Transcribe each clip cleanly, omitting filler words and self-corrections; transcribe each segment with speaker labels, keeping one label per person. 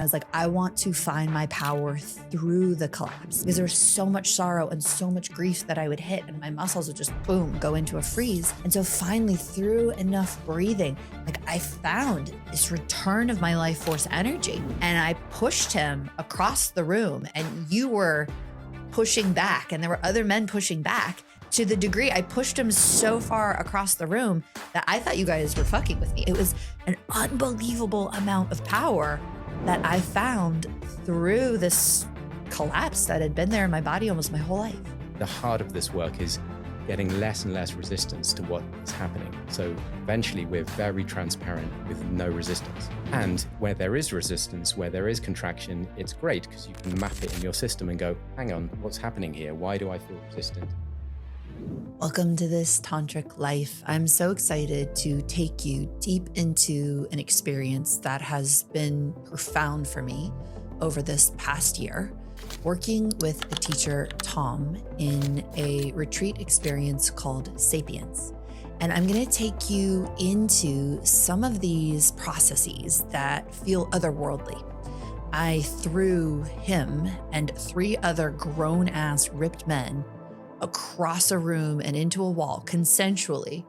Speaker 1: was like, I want to find my power through the collapse because there's so much sorrow and so much grief that I would hit and my muscles would just boom, go into a freeze. And so finally through enough breathing, like I found this return of my life force energy and I pushed him across the room and you were pushing back and there were other men pushing back. To the degree I pushed him so far across the room that I thought you guys were fucking with me. It was an unbelievable amount of power that I found through this collapse that had been there in my body almost my whole life.
Speaker 2: The heart of this work is getting less and less resistance to what is happening. So eventually we're very transparent with no resistance. And where there is resistance, where there is contraction, it's great because you can map it in your system and go, hang on, what's happening here? Why do I feel resistant?
Speaker 1: Welcome to this tantric life. I'm so excited to take you deep into an experience that has been profound for me over this past year, working with a teacher, Tom, in a retreat experience called Sapience. And I'm going to take you into some of these processes that feel otherworldly. I threw him and 3 other grown-ass ripped men across a room and into a wall consensually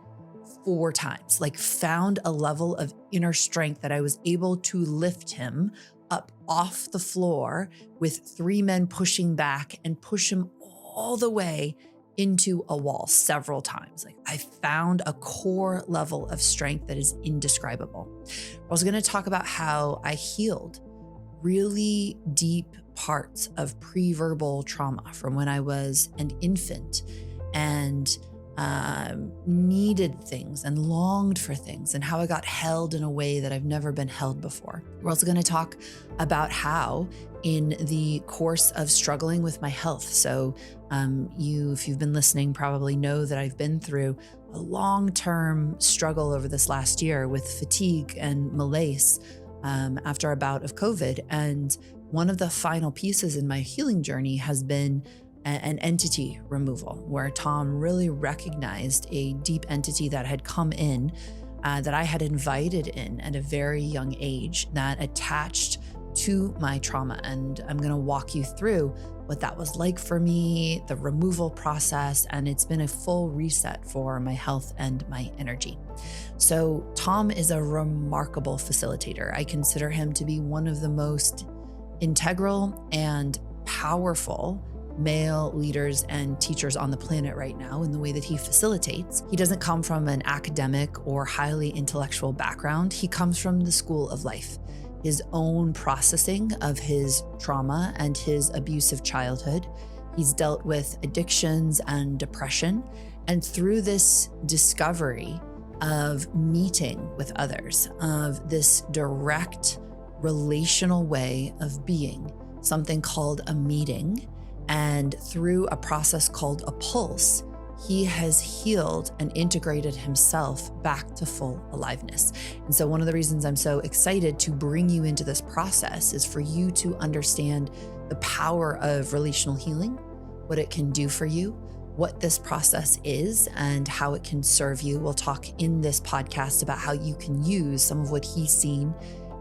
Speaker 1: 4 times, like found a level of inner strength that I was able to lift him up off the floor with 3 men pushing back and push him all the way into a wall several times. Like I found a core level of strength that is indescribable. I was going to talk about how I healed really deep parts of pre-verbal trauma from when I was an infant and needed things and longed for things and how I got held in a way that I've never been held before. We're also going to talk about how in the course of struggling with my health. So if you've been listening, probably know that I've been through a long-term struggle over this last year with fatigue and malaise after a bout of COVID. And one of the final pieces in my healing journey has been an entity removal, where Tom really recognized a deep entity that had come in, that I had invited in at a very young age that attached to my trauma. And I'm going to walk you through what that was like for me, the removal process, and it's been a full reset for my health and my energy. So Tom is a remarkable facilitator. I consider him to be one of the most integral and powerful male leaders and teachers on the planet right now in the way that he facilitates. He doesn't come from an academic or highly intellectual background. He comes from the school of life, his own processing of his trauma and his abusive childhood. He's dealt with addictions and depression. And through this discovery of meeting with others, of this direct relational way of being, something called a meeting, and through a process called a pulse, he has healed and integrated himself back to full aliveness. And so one of the reasons I'm so excited to bring you into this process is for you to understand the power of relational healing, what it can do for you, what this process is, and how it can serve you. We'll talk in this podcast about how you can use some of what he's seen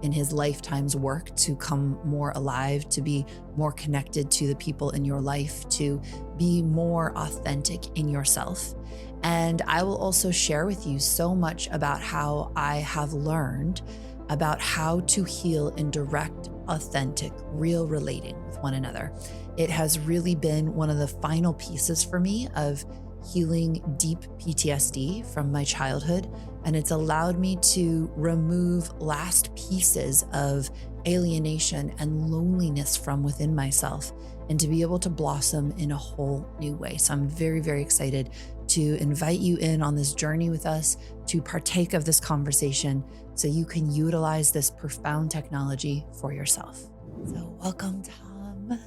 Speaker 1: in his lifetime's work to come more alive, to be more connected to the people in your life, to be more authentic in yourself. And I will also share with you so much about how I have learned about how to heal in direct, authentic, real relating with one another. It has really been one of the final pieces for me of healing deep PTSD from my childhood. And it's allowed me to remove last pieces of alienation and loneliness from within myself and to be able to blossom in a whole new way. So I'm very, very excited to invite you in on this journey with us, to partake of this conversation so you can utilize this profound technology for yourself. So welcome, Tom.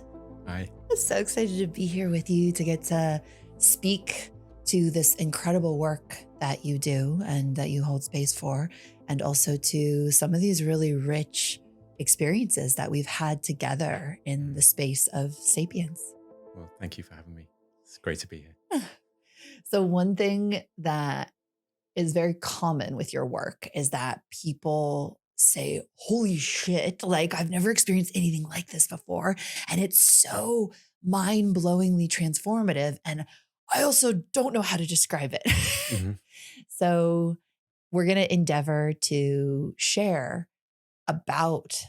Speaker 2: Hi.
Speaker 1: I'm so excited to be here with you to get to speak to this incredible work that you do and that you hold space for, and also to some of these really rich experiences that we've had together in the space of Sapience.
Speaker 2: Well, thank you for having me. It's great to be here.
Speaker 1: So one thing that is very common with your work is that people say, holy shit, like I've never experienced anything like this before. And it's so mind blowingly transformative. And I also don't know how to describe it.
Speaker 2: Hmm.
Speaker 1: So we're going to endeavor to share about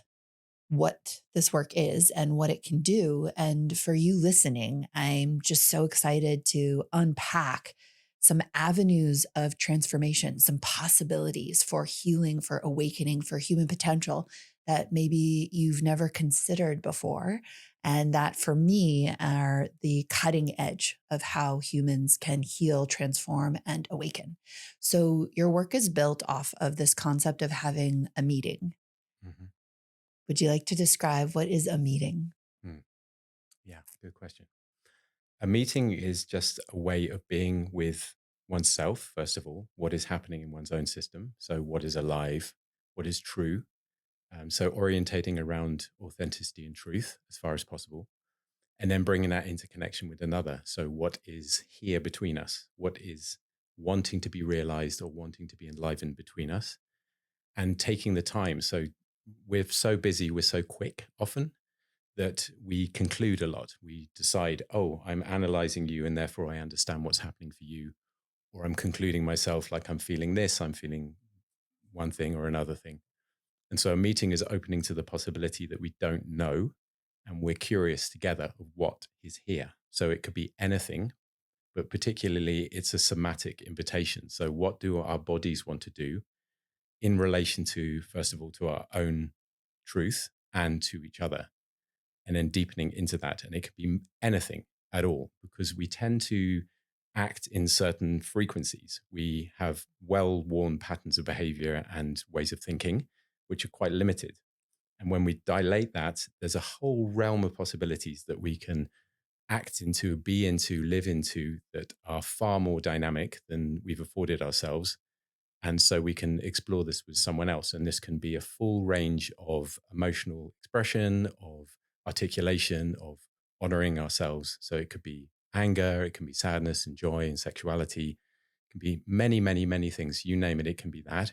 Speaker 1: what this work is and what it can do. And for you listening, I'm just so excited to unpack some avenues of transformation, some possibilities for healing, for awakening, for human potential that maybe you've never considered before. And that for me are the cutting edge of how humans can heal, transform, and awaken. So your work is built off of this concept of having a meeting.
Speaker 2: Hmm.
Speaker 1: Would you like to describe what is a meeting?
Speaker 2: Yeah, good question. A meeting is just a way of being with oneself, first of all, what is happening in one's own system. So, what is alive, what is true. So, orientating around authenticity and truth as far as possible, and then bringing that into connection with another. So, what is here between us? What is wanting to be realized or wanting to be enlivened between us? And taking the time. So, we're so busy, we're so quick often that we conclude a lot. We decide, oh, I'm analyzing you and therefore I understand what's happening for you. Or I'm concluding myself like I'm feeling this, I'm feeling one thing or another thing. And so a meeting is opening to the possibility that we don't know and we're curious together of what is here. So it could be anything, but particularly it's a somatic invitation. So what do our bodies want to do in relation to, first of all, to our own truth and to each other? And then deepening into that. And it could be anything at all, because we tend to act in certain frequencies. We have well worn patterns of behavior and ways of thinking, which are quite limited. And when we dilate that, there's a whole realm of possibilities that we can act into, be into, live into that are far more dynamic than we've afforded ourselves. And so we can explore this with someone else. And this can be a full range of emotional expression, of articulation, of honoring ourselves. So it could be anger, it can be sadness and joy and sexuality. It can be many, many, many things. You name it, it can be that.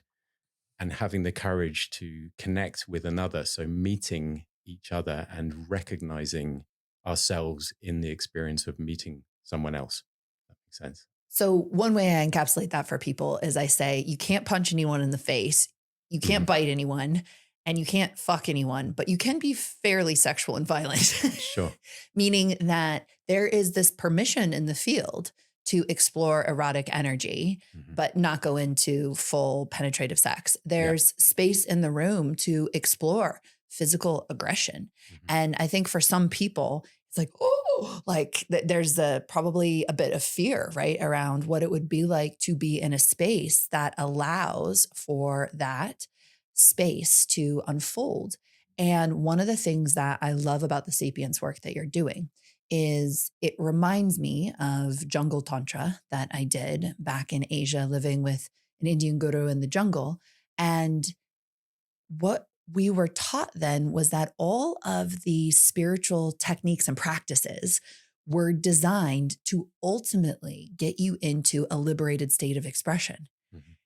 Speaker 2: And having the courage to connect with another. So meeting each other and recognizing ourselves in the experience of meeting someone else. That makes sense.
Speaker 1: So, one way I encapsulate that for people is I say, you can't punch anyone in the face, you can't
Speaker 2: Mhm.
Speaker 1: bite anyone, and you can't fuck anyone, but you can be fairly sexual and violent,
Speaker 2: Sure.
Speaker 1: meaning that there is this permission in the field to explore erotic energy,
Speaker 2: Mhm.
Speaker 1: but not go into full penetrative sex.
Speaker 2: Yeah.
Speaker 1: There's space in the room to explore physical aggression.
Speaker 2: Mhm.
Speaker 1: And I think for some people, it's like, oh, like there's probably a bit of fear, right, around what it would be like to be in a space that allows for that space to unfold. And one of the things that I love about the Sapience work that you're doing is it reminds me of jungle tantra that I did back in Asia, living with an Indian guru in the jungle. And what we were taught then was that all of the spiritual techniques and practices were designed to ultimately get you into a liberated state of expression.
Speaker 2: Mhm.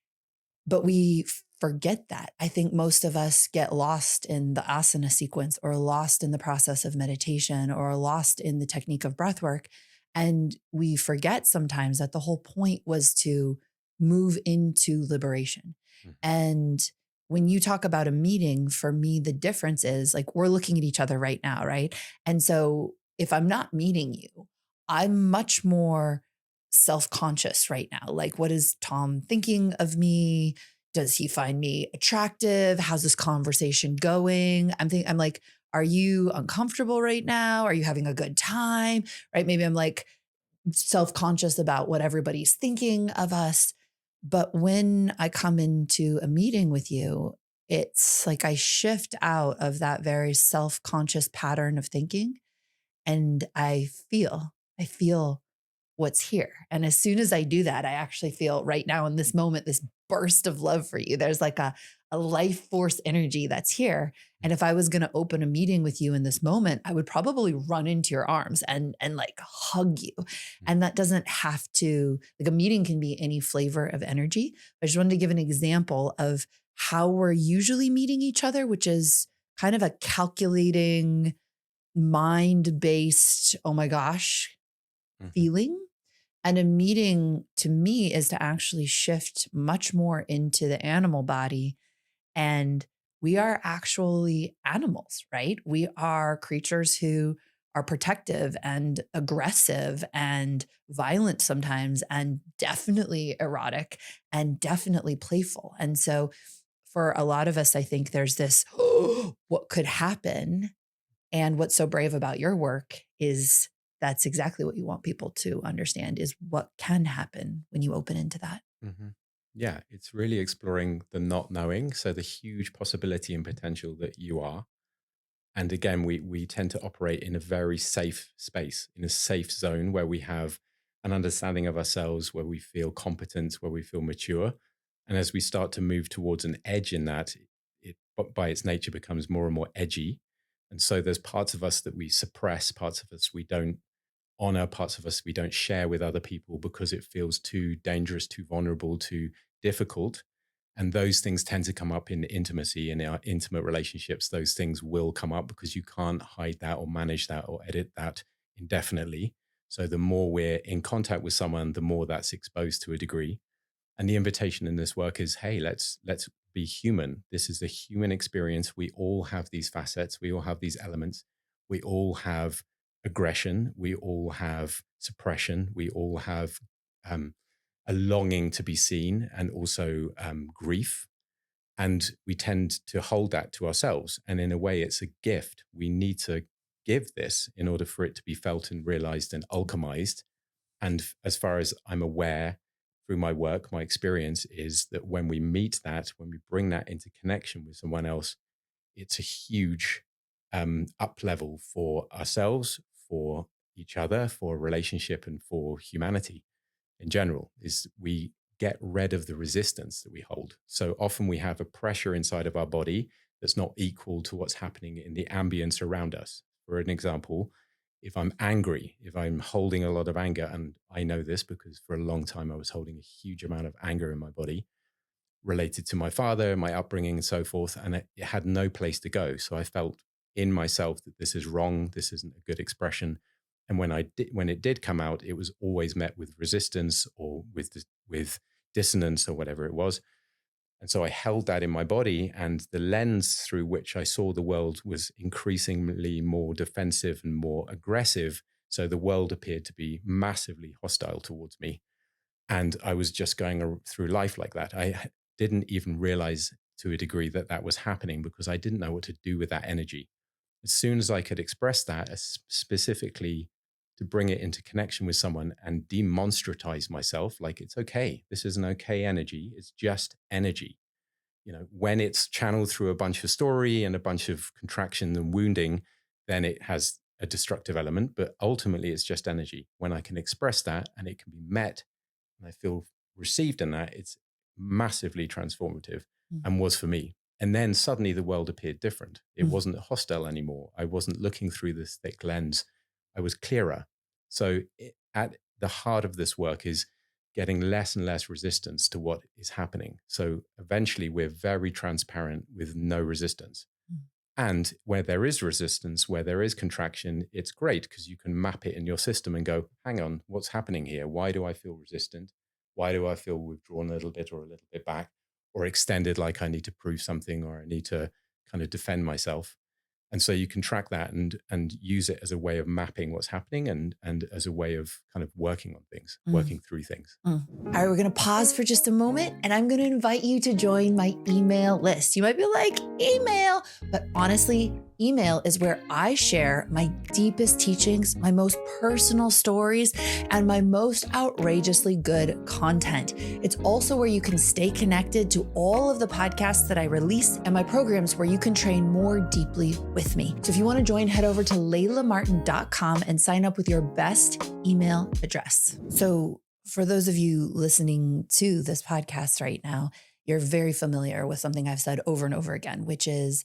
Speaker 1: But we forget that. I think most of us get lost in the asana sequence or lost in the process of meditation or lost in the technique of breath work. And we forget sometimes that the whole point was to move into liberation.
Speaker 2: Mhm.
Speaker 1: And when you talk about a meeting, for me, the difference is like we're looking at each other right now, right? And so if I'm not meeting you, I'm much more self conscious right now. Like, what is Tom thinking of me? Does he find me attractive? How's this conversation going? I'm like, are you uncomfortable right now? Are you having a good time? Right? Maybe I'm like self-conscious about what everybody's thinking of us. But when I come into a meeting with you, it's like I shift out of that very self-conscious pattern of thinking and I feel what's here. And as soon as I do that, I actually feel right now in this moment, this burst of love for you. There's like a life force energy that's here. And if I was going to open a meeting with you in this moment, I would probably run into your arms and like hug you. And that doesn't have to, like a meeting can be any flavor of energy. I just wanted to give an example of how we're usually meeting each other, which is kind of a calculating, mind-based, oh my gosh,
Speaker 2: Mhm.
Speaker 1: feeling. And a meeting to me is to actually shift much more into the animal body. And we are actually animals, right? We are creatures who are protective and aggressive and violent sometimes, and definitely erotic and definitely playful. And so for a lot of us, I think there's this, what could happen? And what's so brave about your work is that's exactly what you want people to understand is what can happen when you open into that.
Speaker 2: Mhm. Yeah, it's really exploring the not knowing. So the huge possibility and potential that you are. And again, we tend to operate in a very safe space, in a safe zone where we have an understanding of ourselves, where we feel competent, where we feel mature. And as we start to move towards an edge in that, it by its nature becomes more and more edgy. And so there's parts of us that we suppress, parts of us we don't honor, parts of us we don't share with other people because it feels too dangerous, too vulnerable, too difficult. And those things tend to come up in intimacy, in our intimate relationships. Those things will come up because you can't hide that or manage that or edit that indefinitely. So the more we're in contact with someone, the more that's exposed to a degree. And the invitation in this work is, hey, let's be human. This is a human experience. We all have these facets. We all have these elements. We all have aggression. We all have suppression. We all have um, a longing to be seen, and also grief. And we tend to hold that to ourselves. And in a way, it's a gift. We need to give this in order for it to be felt and realized and alchemized. And as far as I'm aware through my work, my experience is that when we meet that, when we bring that into connection with someone else, it's a huge up level for ourselves, for each other, for a relationship, and for humanity in general. Is we get rid of the resistance that we hold. So often we have a pressure inside of our body that's not equal to what's happening in the ambience around us. For an example, if I'm angry, if I'm holding a lot of anger, and I know this because for a long time I was holding a huge amount of anger in my body related to my father, my upbringing, and so forth, and it had no place to go. So I felt in myself that this is wrong, this isn't a good expression. And when it did come out, it was always met with resistance or with dissonance or whatever it was. And so I held that in my body, and the lens through which I saw the world was increasingly more defensive and more aggressive. So the world appeared to be massively hostile towards me. And I was just going through life like that. I didn't even realize to a degree that that was happening because I didn't know what to do with that energy. As soon as I could express that, specifically to bring it into connection with someone and demonstratize myself, like it's okay. This is an okay energy. It's just energy. When it's channeled through a bunch of story and a bunch of contraction and wounding, then it has a destructive element. But ultimately, it's just energy. When I can express that and it can be met and I feel received in that, it's massively transformative
Speaker 1: Mm.
Speaker 2: and was for me. And then suddenly the world appeared different. It
Speaker 1: Mm.
Speaker 2: wasn't hostile anymore. I wasn't looking through this thick lens. I was clearer. So at the heart of this work is getting less and less resistance to what is happening. So eventually we're very transparent with no resistance.
Speaker 1: Mm.
Speaker 2: And where there is resistance, where there is contraction, it's great because you can map it in your system and go, hang on, what's happening here? Why do I feel resistant? Why do I feel withdrawn a little bit or a little bit back or extended, like I need to prove something or I need to kind of defend myself? And so you can track that and use it as a way of mapping what's happening and as a way of kind of working on things,
Speaker 1: Mm.
Speaker 2: working through things.
Speaker 1: Mm. All right, we're going to pause for just a moment and I'm going to invite you to join my email list. You might be like, email, but honestly, email is where I share my deepest teachings, my most personal stories, and my most outrageously good content. It's also where you can stay connected to all of the podcasts that I release and my programs where you can train more deeply with me. So if you want to join, head over to laylamartin.com and sign up with your best email address. So for those of you listening to this podcast right now, you're very familiar with something I've said over and over again, which is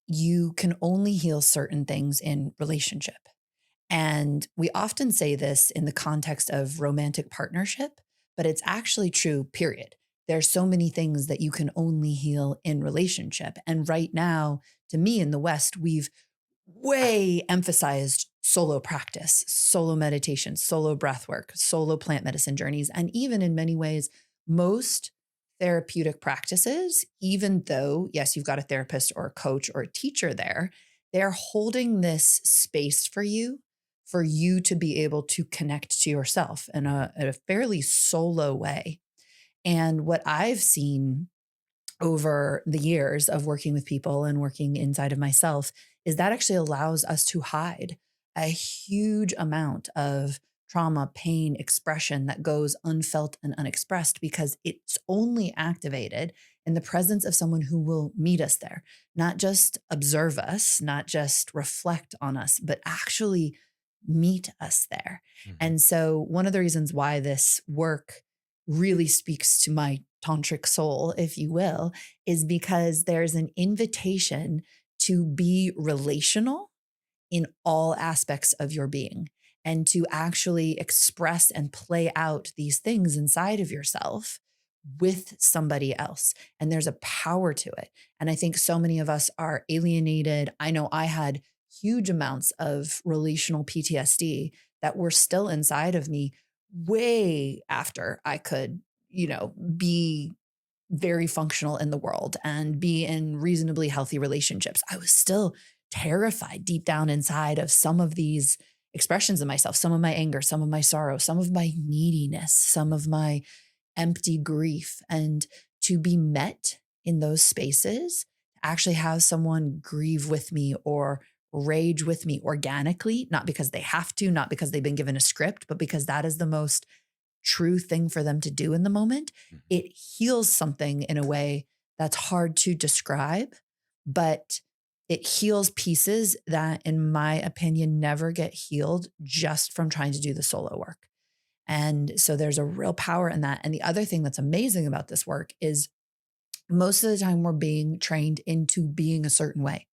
Speaker 1: you can only heal certain things in relationship. And we often say this in the context of romantic partnership, but it's actually true, period. there's so many things that you can only heal in relationship. And right now, to me in the West, we've way emphasized solo practice, solo meditation, solo breath work, solo plant medicine journeys. And even in many ways, most therapeutic practices, even though, yes, you've got a therapist or a coach or a teacher there, they're holding this space for you to be able to connect to yourself in a fairly solo way. And what I've seen over the years of working with people and working inside of myself is that actually allows us to hide a huge amount of trauma, pain, expression that goes unfelt and unexpressed because it's only activated in the presence of someone who will meet us there, not just observe us, not just reflect on us, but actually meet us there.
Speaker 2: Mhm.
Speaker 1: And so, one of the reasons why this work really speaks to my tantric soul, if you will, is because there's an invitation to be relational in all aspects of your being and to actually express and play out these things inside of yourself with somebody else. And there's a power to it. And I think so many of us are alienated. I know I had huge amounts of relational PTSD that were still inside of me way after I could, be very functional in the world and be in reasonably healthy relationships. I was still terrified deep down inside of some of these expressions of myself, some of my anger, some of my sorrow, some of my neediness, some of my empty grief. And to be met in those spaces, actually have someone grieve with me or rage with me organically, not because they have to, not because they've been given a script, but because that is the most true thing for them to do in the moment,
Speaker 2: Mhm.
Speaker 1: it heals something in a way that's hard to describe, but it heals pieces that, in my opinion, never get healed just from trying to do the solo work. And so there's a real power in that. And the other thing that's amazing about this work is most of the time we're being trained into being a certain way,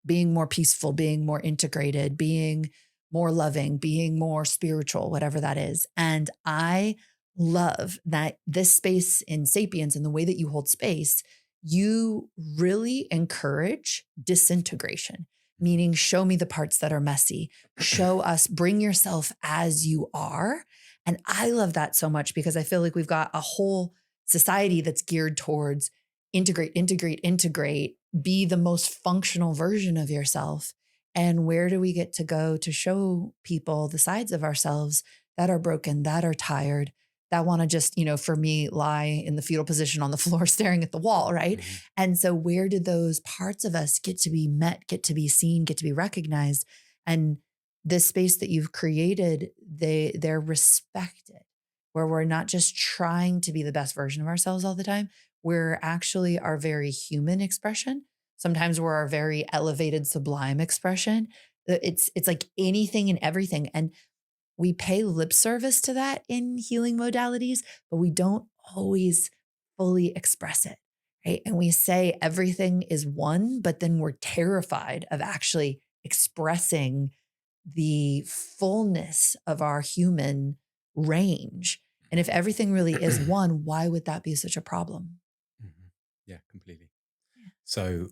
Speaker 1: being more peaceful, being more integrated, being more loving, being more spiritual, whatever that is. And I love that this space in Sapiens and the way that you hold space, you really encourage disintegration, meaning show me the parts that are messy, show us, bring yourself as you are. And I love that so much because I feel like we've got a whole society that's geared towards integrate, integrate, integrate, be the most functional version of yourself. And where do we get to go to show people the sides of ourselves that are broken, that are tired, that want to just, for me, lie in the fetal position on the floor staring at the wall, right?
Speaker 2: Mhm.
Speaker 1: And so where did those parts of us get to be met, get to be seen, get to be recognized? And this space that you've created, they're respected, where we're not just trying to be the best version of ourselves all the time. We're actually our very human expression. Sometimes we're our very elevated, sublime expression. It's like anything and everything. And we pay lip service to that in healing modalities, but we don't always fully express it. Right. And we say everything is one, but then we're terrified of actually expressing the fullness of our human range. And if everything really is one, why would that be such a problem?
Speaker 2: Mhm. Yeah, completely.
Speaker 1: Yeah.
Speaker 2: So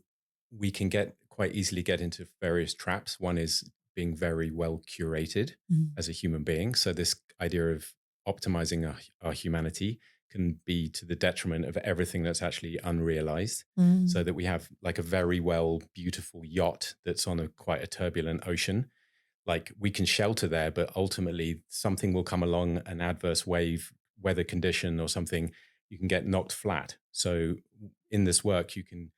Speaker 2: we can quite easily get into various traps. One is being very well curated
Speaker 1: Mhm.
Speaker 2: as a human being. So this idea of optimizing our humanity can be to the detriment of everything that's actually unrealized. So
Speaker 1: Mm.
Speaker 2: that we have like a very well, beautiful yacht that's on quite a turbulent ocean. Like we can shelter there, but ultimately something will come along, an adverse wave, weather condition or something, you can get knocked flat. So in this work, you can,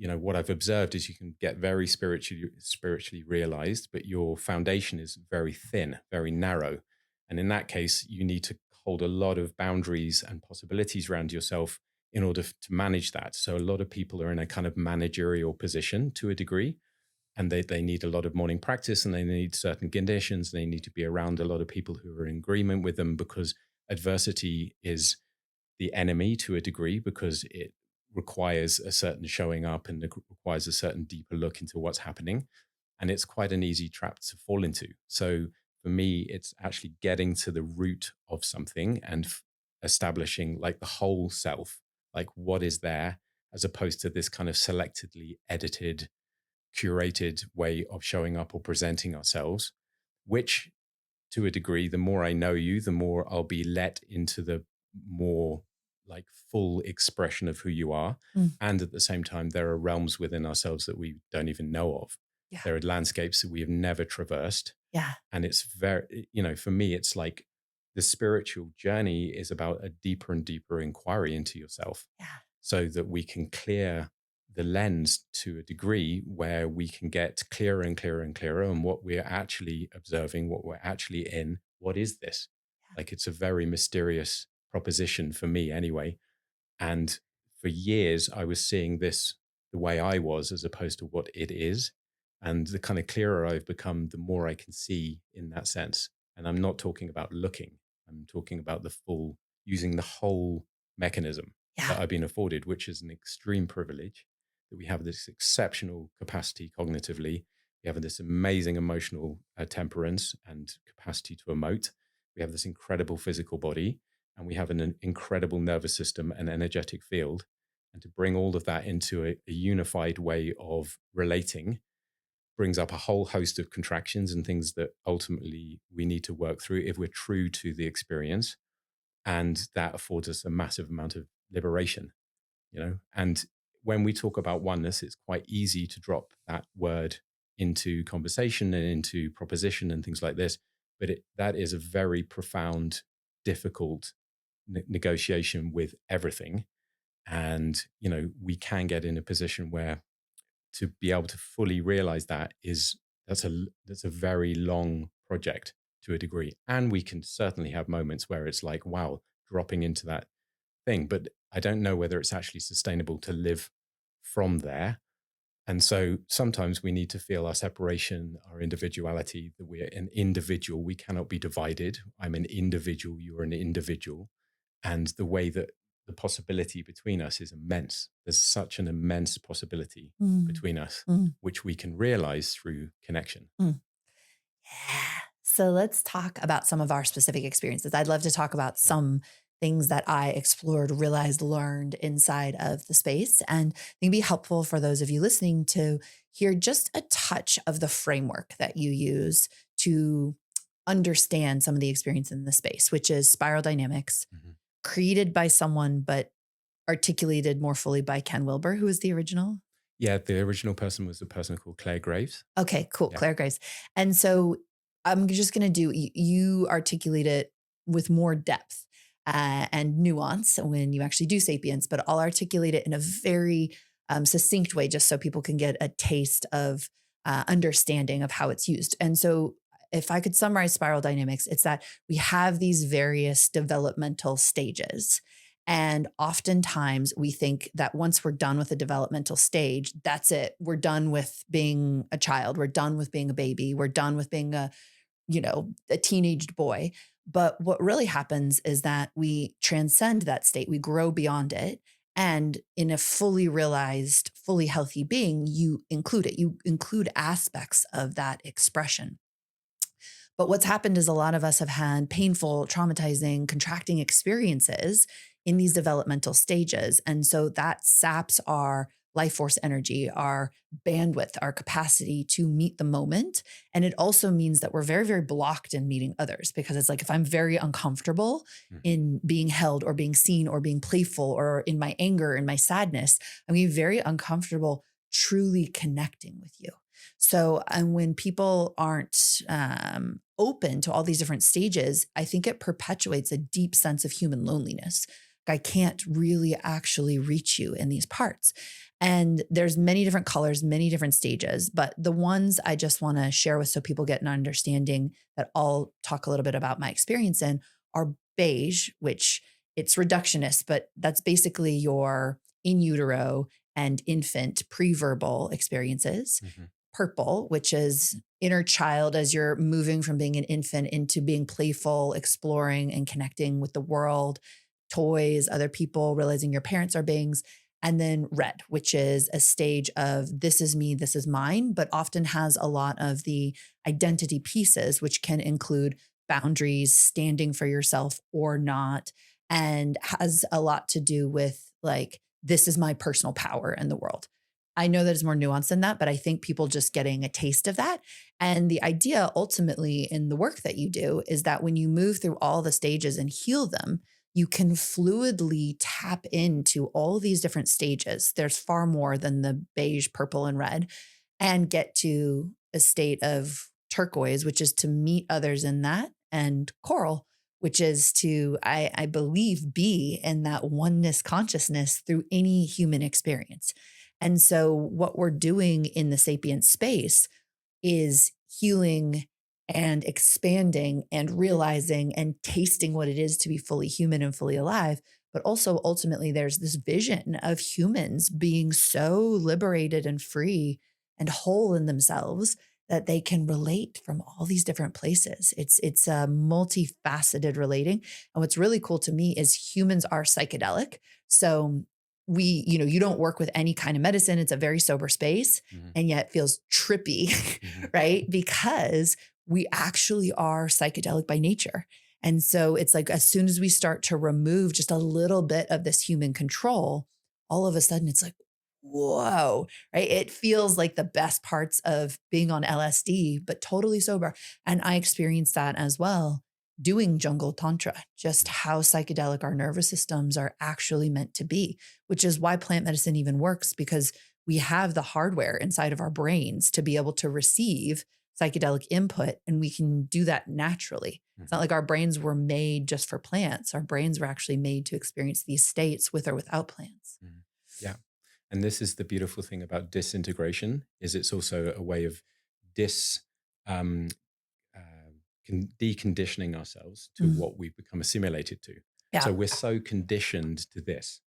Speaker 2: what I've observed is you can get very spiritually realized, but your foundation is very thin, very narrow. And in that case, you need to hold a lot of boundaries and possibilities around yourself in order to manage that. So a lot of people are in a kind of managerial position to a degree, and they need a lot of morning practice, and they need certain conditions. They need to be around a lot of people who are in agreement with them, because adversity is the enemy to a degree, because it requires a certain showing up and it requires a certain deeper look into what's happening. And it's quite an easy trap to fall into. So for me, it's actually getting to the root of something and establishing like the whole self, like what is there, as opposed to this kind of selectively edited, curated way of showing up or presenting ourselves, which to a degree, the more I know you, the more I'll be let into the more like full expression of who you are.
Speaker 1: Mm.
Speaker 2: And at the same time, there are realms within ourselves that we don't even know of.
Speaker 1: Yeah.
Speaker 2: There are landscapes that we have never traversed.
Speaker 1: Yeah.
Speaker 2: And it's very, for me, it's like the spiritual journey is about a deeper and deeper inquiry into yourself,
Speaker 1: Yeah.
Speaker 2: so that we can clear the lens to a degree where we can get clearer and clearer and clearer on what we're actually observing, what we're actually in. What is this?
Speaker 1: Yeah.
Speaker 2: Like, it's a very mysterious proposition for me anyway. And for years, I was seeing this the way I was as opposed to what it is. And the kind of clearer I've become, the more I can see in that sense. And I'm not talking about looking, I'm talking about the full, using the whole mechanism
Speaker 1: Yeah.
Speaker 2: that I've been afforded, which is an extreme privilege, that we have this exceptional capacity cognitively. We have this amazing emotional temperance and capacity to emote. We have this incredible physical body, and we have an incredible nervous system and energetic field. And to bring all of that into a unified way of relating brings up a whole host of contractions and things that ultimately we need to work through if we're true to the experience. And that affords us a massive amount of liberation, And when we talk about oneness, it's quite easy to drop that word into conversation and into proposition and things like this. But that is a very profound, difficult negotiation with everything. And, we can get in a position where to be able to fully realize that's a very long project to a degree. And we can certainly have moments where it's like, wow, dropping into that thing. But I don't know whether it's actually sustainable to live from there. And so sometimes we need to feel our separation, our individuality, that we're an individual. We cannot be divided. I'm an individual, you're an individual. And the way that the possibility between us is immense. There's such an immense possibility
Speaker 1: Mm.
Speaker 2: between us,
Speaker 1: Mm.
Speaker 2: which we can realize through connection.
Speaker 1: Mm. Yeah. So let's talk about some of our specific experiences. I'd love to talk about some things that I explored, realized, learned inside of the space. And I think it'd be helpful for those of you listening to hear just a touch of the framework that you use to understand some of the experience in the space, which is spiral dynamics,
Speaker 2: Mhm.
Speaker 1: created by someone, but articulated more fully by Ken Wilber, who is the original.
Speaker 2: Yeah, the original person was a person called Claire Graves.
Speaker 1: Okay, cool.
Speaker 2: Yeah.
Speaker 1: Claire Grace. And so I'm just going to you articulate it with more depth and nuance when you actually do Sapience, but I'll articulate it in a very succinct way, just so people can get a taste of understanding of how it's used. And so if I could summarize spiral dynamics, it's that we have these various developmental stages. And oftentimes we think that once we're done with a developmental stage, that's it. We're done with being a child. We're done with being a baby. We're done with being a teenaged boy. But what really happens is that we transcend that state. We grow beyond it. And in a fully realized, fully healthy being, you include it. You include aspects of that expression. But what's happened is a lot of us have had painful, traumatizing, contracting experiences in these developmental stages. And so that saps our life force energy, our bandwidth, our capacity to meet the moment. And it also means that we're very, very blocked in meeting others, because it's like, if I'm very uncomfortable in being held or being seen or being playful or in my anger and my sadness, I'm going to be very uncomfortable truly connecting with you. So, and when people aren't open to all these different stages, I think it perpetuates a deep sense of human loneliness. I can't really actually reach you in these parts. And there's many different colors, many different stages, but the ones I just want to share with so people get an understanding that I'll talk a little bit about my experience in are beige, which it's reductionist, but that's basically your in utero and infant pre-verbal experiences. Purple, which is inner child as you're moving from being an infant into being playful, exploring and connecting with the world, toys, other people, realizing your parents are beings. And then red, which is a stage of this is me, this is mine, but often has a lot of the identity pieces, which can include boundaries, standing for yourself or not, and has a lot to do with like, this is my personal power in the world. I know that it's more nuanced than that, but I think people just getting a taste of that. And the idea ultimately in the work that you do is that when you move through all the stages and heal them, you can fluidly tap into all these different stages. There's far more than the beige, purple, and red, and get to a state of turquoise, which is to meet others in that, and coral, which is to, I believe, be in that oneness consciousness through any human experience. And so what we're doing in the Sapience space is healing and expanding and realizing and tasting what it is to be fully human and fully alive. But also ultimately there's this vision of humans being so liberated and free and whole in themselves that they can relate from all these different places. It's a multifaceted relating. And what's really cool to me is humans are psychedelic. So you don't work with any kind of medicine. It's a very sober space, and yet feels trippy, right? Because we actually are psychedelic by nature. And so it's like, as soon as we start to remove just a little bit of this human control, all of a sudden it's like, whoa, right? It feels like the best parts of being on LSD, but totally sober. And I experienced that as well doing jungle tantra, just how psychedelic our nervous systems are actually meant to be, which is why plant medicine even works, because we have the hardware inside of our brains to be able to receive psychedelic input, and we can do that naturally. It's not like our brains were made just for plants. Our brains were actually made to experience these states with or without plants.
Speaker 2: Yeah. And this is the beautiful thing about disintegration, is it's also a way of deconditioning ourselves to what we've become assimilated to.
Speaker 1: Yeah.
Speaker 2: So we're so conditioned to this.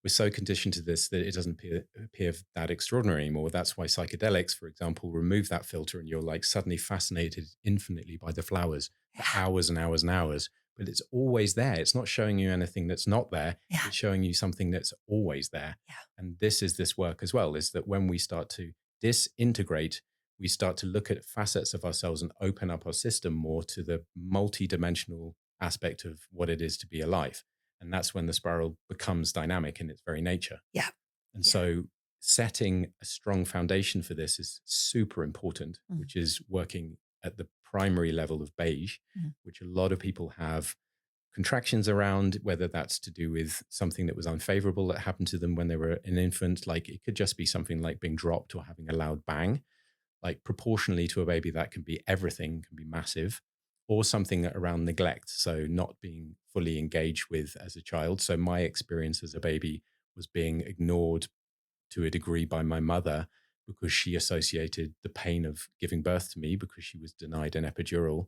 Speaker 2: We're so conditioned to this that it doesn't appear that extraordinary anymore. That's why psychedelics, for example, remove that filter, and you're like suddenly fascinated infinitely by the flowers for hours and hours and hours. But it's always there. It's not showing you anything that's not there.
Speaker 1: Yeah.
Speaker 2: It's showing you something that's always there.
Speaker 1: Yeah. And
Speaker 2: this is this work as well, is that when we start to disintegrate, we start to look at facets of ourselves and open up our system more to the multi-dimensional aspect of what it is to be alive. And that's when the spiral becomes dynamic in its very nature.
Speaker 1: Yeah.
Speaker 2: And so setting a strong foundation for this is super important, which is working at the primary level of beige, which a lot of people have contractions around, whether that's to do with something that was unfavorable that happened to them when they were an infant. Like it could just be something like being dropped or having a loud bang. Like proportionally to a baby, that can be everything, can be massive, or something around neglect. So not being fully engaged with as a child. So my experience as a baby was being ignored to a degree by my mother because she associated the pain of giving birth to me, because she was denied an epidural.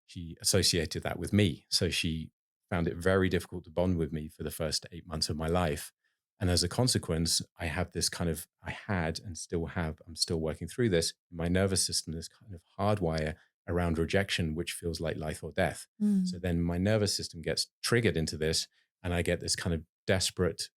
Speaker 2: She associated that with me. So she found it very difficult to bond with me for the first 8 months of my life. And as a consequence, I had and still have, I'm still working through this, my nervous system, this kind of hardwire around rejection, which feels like life or death. So then my nervous system gets triggered into this, and I get this kind of desperate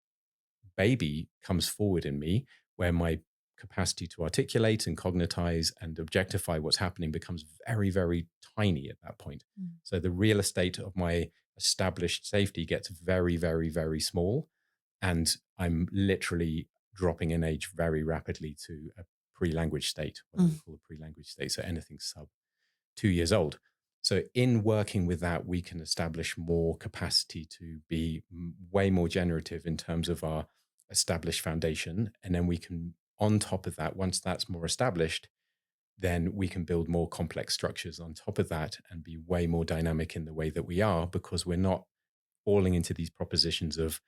Speaker 2: baby comes forward in me, where my capacity to articulate and cognitize and objectify what's happening becomes very, very tiny at that point. So the real estate of my established safety gets very, very, very small. And I'm literally dropping in age very rapidly to a pre-language state, what we call a pre-language state. So anything sub 2 years old. So in working with that, we can establish more capacity to be way more generative in terms of our established foundation. And then we can, on top of that, once that's more established, then we can build more complex structures on top of that and be way more dynamic in the way that we are, because we're not falling into these propositions of,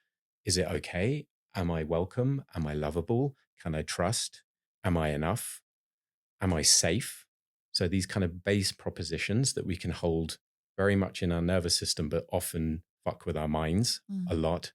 Speaker 2: is it okay? Am I welcome? Am I lovable? Can I trust? Am I enough? Am I safe? So these kind of base propositions that we can hold very much in our nervous system, but often fuck with our minds a lot,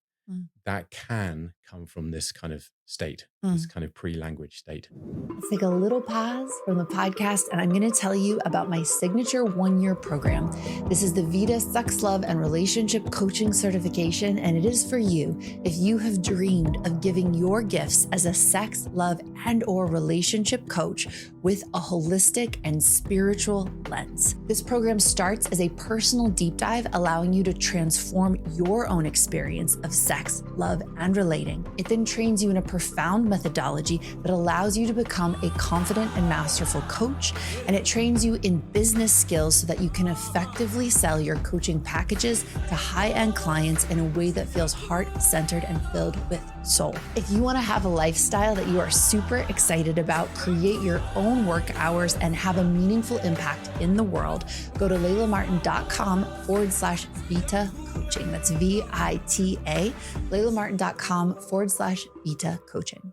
Speaker 2: that can come from this kind of state, this kind of pre-language state.
Speaker 1: Let's take a little pause from the podcast, and I'm going to tell you about my signature 1-year program. This is the VITA Sex, Love, and Relationship Coaching Certification, and it is for you if you have dreamed of giving your gifts as a sex, love, and or relationship coach with a holistic and spiritual lens. This program starts as a personal deep dive, allowing you to transform your own experience of sex, love, and relating. coaching. It then trains you in a profound methodology that allows you to become a confident and masterful coach. And it trains you in business skills so that you can effectively sell your coaching packages to high-end clients in a way that feels heart-centered and filled with soul. If you want to have a lifestyle that you are super excited about, create your own work hours, and have a meaningful impact in the world, go to laylamartin.com/VITA coaching. That's VITA, laylamartin.com/VITA coaching.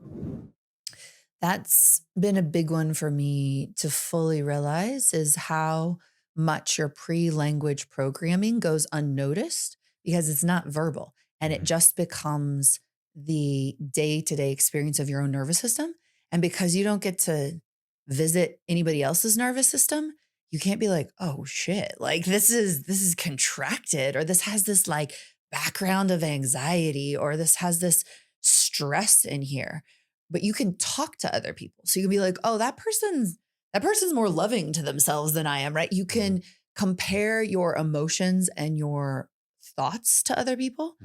Speaker 1: That's been a big one for me to fully realize, is how much your pre-language programming goes unnoticed because it's not verbal and it just becomes the day-to-day experience of your own nervous system. And because you don't get to visit anybody else's nervous system, you can't be like, oh shit, like this is contracted, or this has this like background of anxiety, or this has this stress in here. But you can talk to other people. So you can be like, oh, that person's more loving to themselves than I am, right? You can compare your emotions and your thoughts to other people.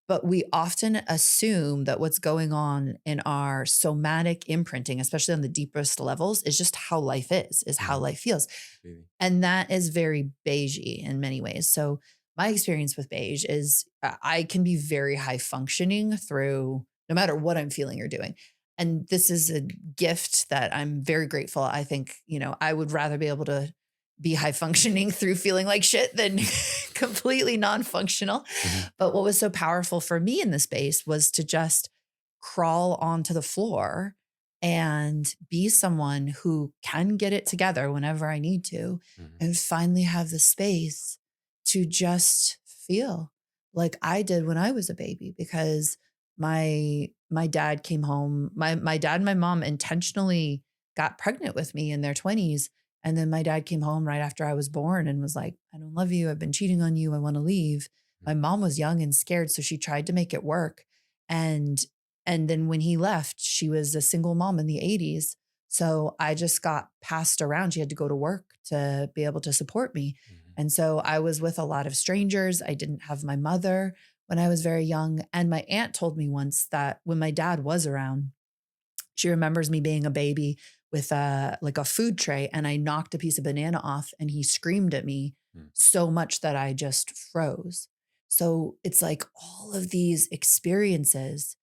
Speaker 1: But we often assume that what's going on in our somatic imprinting, especially on the deepest levels, is just how life is how life feels. Really? And that is very beigey in many ways. So my experience with beige is I can be very high functioning through no matter what I'm feeling or doing. And this is a gift that I'm very grateful. I think, I would rather be able to be high functioning through feeling like shit than completely non-functional. But what was so powerful for me in this space was to just crawl onto the floor and be someone who can get it together whenever I need to, and finally have the space to just feel like I did when I was a baby. Because my dad came home, my dad and my mom intentionally got pregnant with me in their 20s. And then my dad came home right after I was born and was like, I don't love you. I've been cheating on you. I want to leave. My mom was young and scared, so she tried to make it work. And then when he left, she was a single mom in the 80s. So I just got passed around. She had to go to work to be able to support me. And so I was with a lot of strangers. I didn't have my mother when I was very young. And my aunt told me once that when my dad was around, she remembers me being a baby with a food tray, and I knocked a piece of banana off and he screamed at me so much that I just froze. So it's like all of these experiences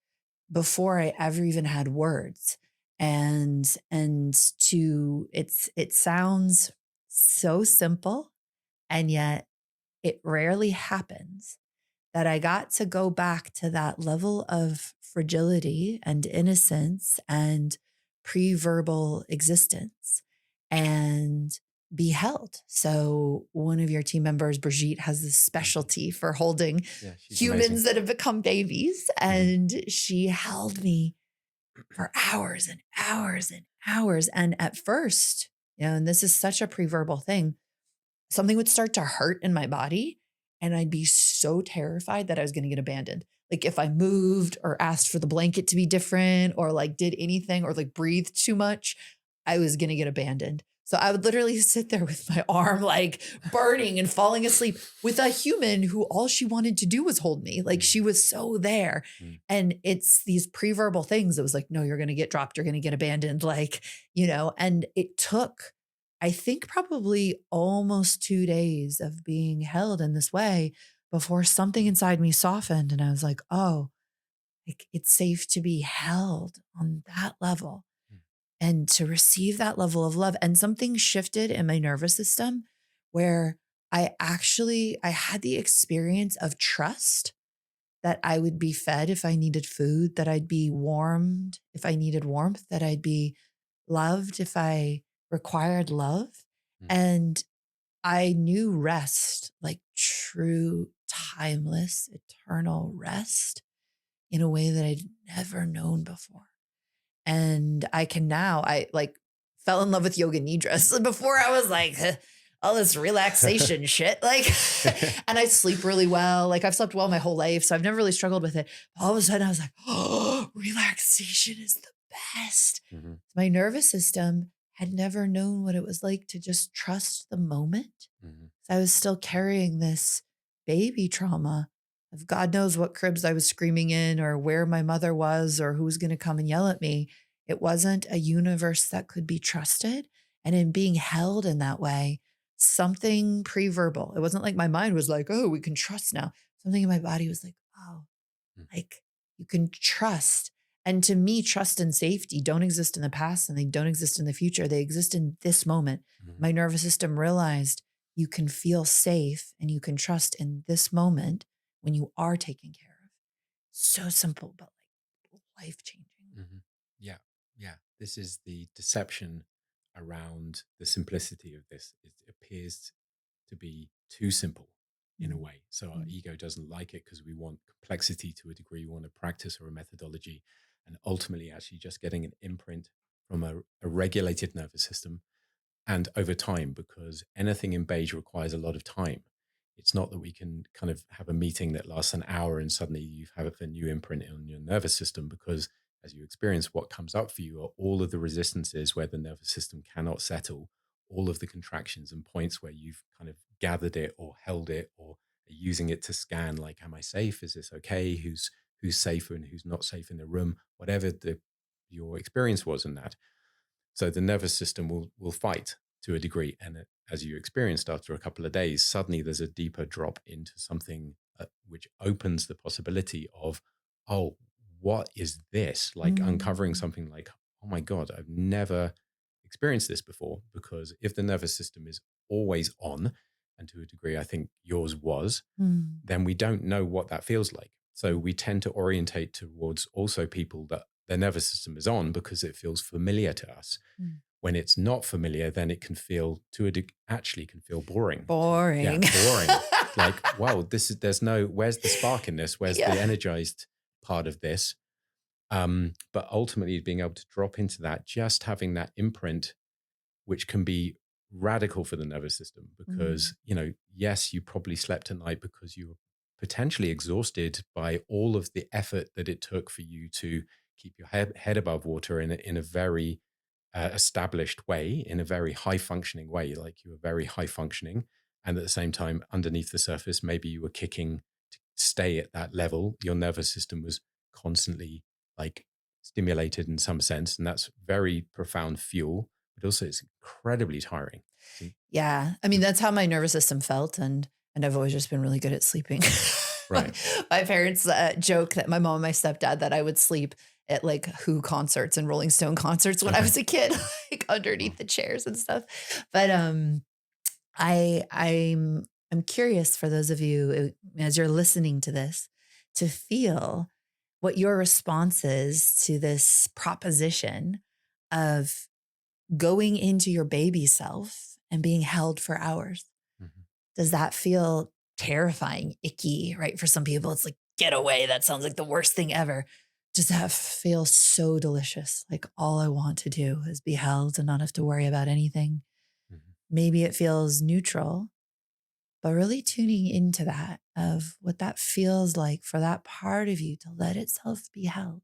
Speaker 1: before I ever even had words. And it sounds so simple, and yet it rarely happens, that I got to go back to that level of fragility and innocence and pre-verbal existence and be held. So one of your team members, Brigitte, has this specialty for holding humans amazing. That have become babies. And she held me for hours and hours and hours. And at first, and this is such a pre-verbal thing, something would start to hurt in my body. And I'd be so terrified that I was going to get abandoned. Like if I moved or asked for the blanket to be different or like did anything or like breathed too much, I was going to get abandoned. So I would literally sit there with my arm like burning and falling asleep with a human who all she wanted to do was hold me. Like she was so there. And it's these pre-verbal things. It was like, no, you're going to get dropped. You're going to get abandoned. And it took, I think, probably almost 2 days of being held in this way before something inside me softened. And I was like, oh, like it's safe to be held on that level and to receive that level of love. And something shifted in my nervous system where I had the experience of trust that I would be fed if I needed food, that I'd be warmed if I needed warmth, that I'd be loved if I required love. And I knew rest, like true, timeless, eternal rest in a way that I'd never known before. And I can now, I like fell in love with yoga nidras. Before I was like, all this relaxation shit. Like, and I sleep really well. Like I've slept well my whole life. So I've never really struggled with it. All of a sudden I was like, oh, relaxation is the best. My nervous system had never known what it was like to just trust the moment. So I was still carrying this baby trauma of God knows what cribs I was screaming in or where my mother was or who was going to come and yell at me. It wasn't a universe that could be trusted. And in being held in that way, something pre-verbal. It wasn't like my mind was like, oh, we can trust now. Something in my body was like, oh,
Speaker 2: Mhm.
Speaker 1: like you can trust. And to me, trust and safety don't exist in the past and they don't exist in the future. They exist in this moment.
Speaker 2: Mhm.
Speaker 1: My nervous system realized you can feel safe and you can trust in this moment when you are taken care of. So simple, but like life changing.
Speaker 2: Mhm. Yeah, yeah. This is the deception around the simplicity of this. It appears to be too simple in a
Speaker 1: Mm,
Speaker 2: way. So our
Speaker 1: mm,
Speaker 2: ego doesn't like it because we want complexity to a degree. We want a practice or a methodology. And ultimately, actually, just getting an imprint from a regulated nervous system and over time, because anything in beige requires a lot of time. It's not that we can kind of have a meeting that lasts an hour and suddenly you have a new imprint on your nervous system, because as you experience, what comes up for you are all of the resistances where the nervous system cannot settle, all of the contractions and points where you've kind of gathered it or held it or are using it to scan, like, am I safe? Is this okay? Who's safer and who's not safe in the room? Whatever your experience was in that. So the nervous system will fight to a degree, and as you experienced after a couple of days, suddenly there's a deeper drop into something which opens the possibility of, oh, what is this? Like uncovering
Speaker 1: mm,
Speaker 2: something like, oh my god, I've never experienced this before. Because if the nervous system is always on, and to a degree, I think yours was,
Speaker 1: mm,
Speaker 2: then we don't know what that feels like. So we tend to orientate towards also people that their nervous system is on because it feels familiar to us.
Speaker 1: mm.
Speaker 2: When it's not familiar, then it can feel actually can feel boring. Yeah,
Speaker 1: Boring.
Speaker 2: boring. Like, wow, there's no, where's the spark in this? Where's the
Speaker 1: Yeah.
Speaker 2: energized part of this? But ultimately being able to drop into that, just having that imprint, which can be radical for the nervous system
Speaker 1: Mm,
Speaker 2: because, yes, you probably slept at night because you were potentially exhausted by all of the effort that it took for you to keep your head above water in a very established way, in a very high functioning way. Like, you were very high functioning. And at the same time, underneath the surface, maybe you were kicking to stay at that level. Your nervous system was constantly like stimulated in some sense. And that's very profound fuel, but also it's incredibly tiring. So,
Speaker 1: yeah. I mean, that's how my nervous system felt. And I've always just been really good at sleeping. my,
Speaker 2: right.
Speaker 1: my parents joke that my mom and my stepdad that I would sleep at like Who concerts and Rolling Stone concerts when I
Speaker 2: Okay.
Speaker 1: was a kid, like
Speaker 2: Wow.
Speaker 1: underneath the chairs and stuff. But I'm curious for those of you as you're listening to this to feel what your response is to this proposition of going into your baby self and being held for hours.
Speaker 2: Mhm.
Speaker 1: Does that feel terrifying, icky, right? For some people, it's like, get away. That sounds like the worst thing ever. Does that feel so delicious? Like all I want to do is be held and not have to worry about anything.
Speaker 2: Mhm.
Speaker 1: Maybe it feels neutral, but really tuning into that of what that feels like for that part of you to let itself be held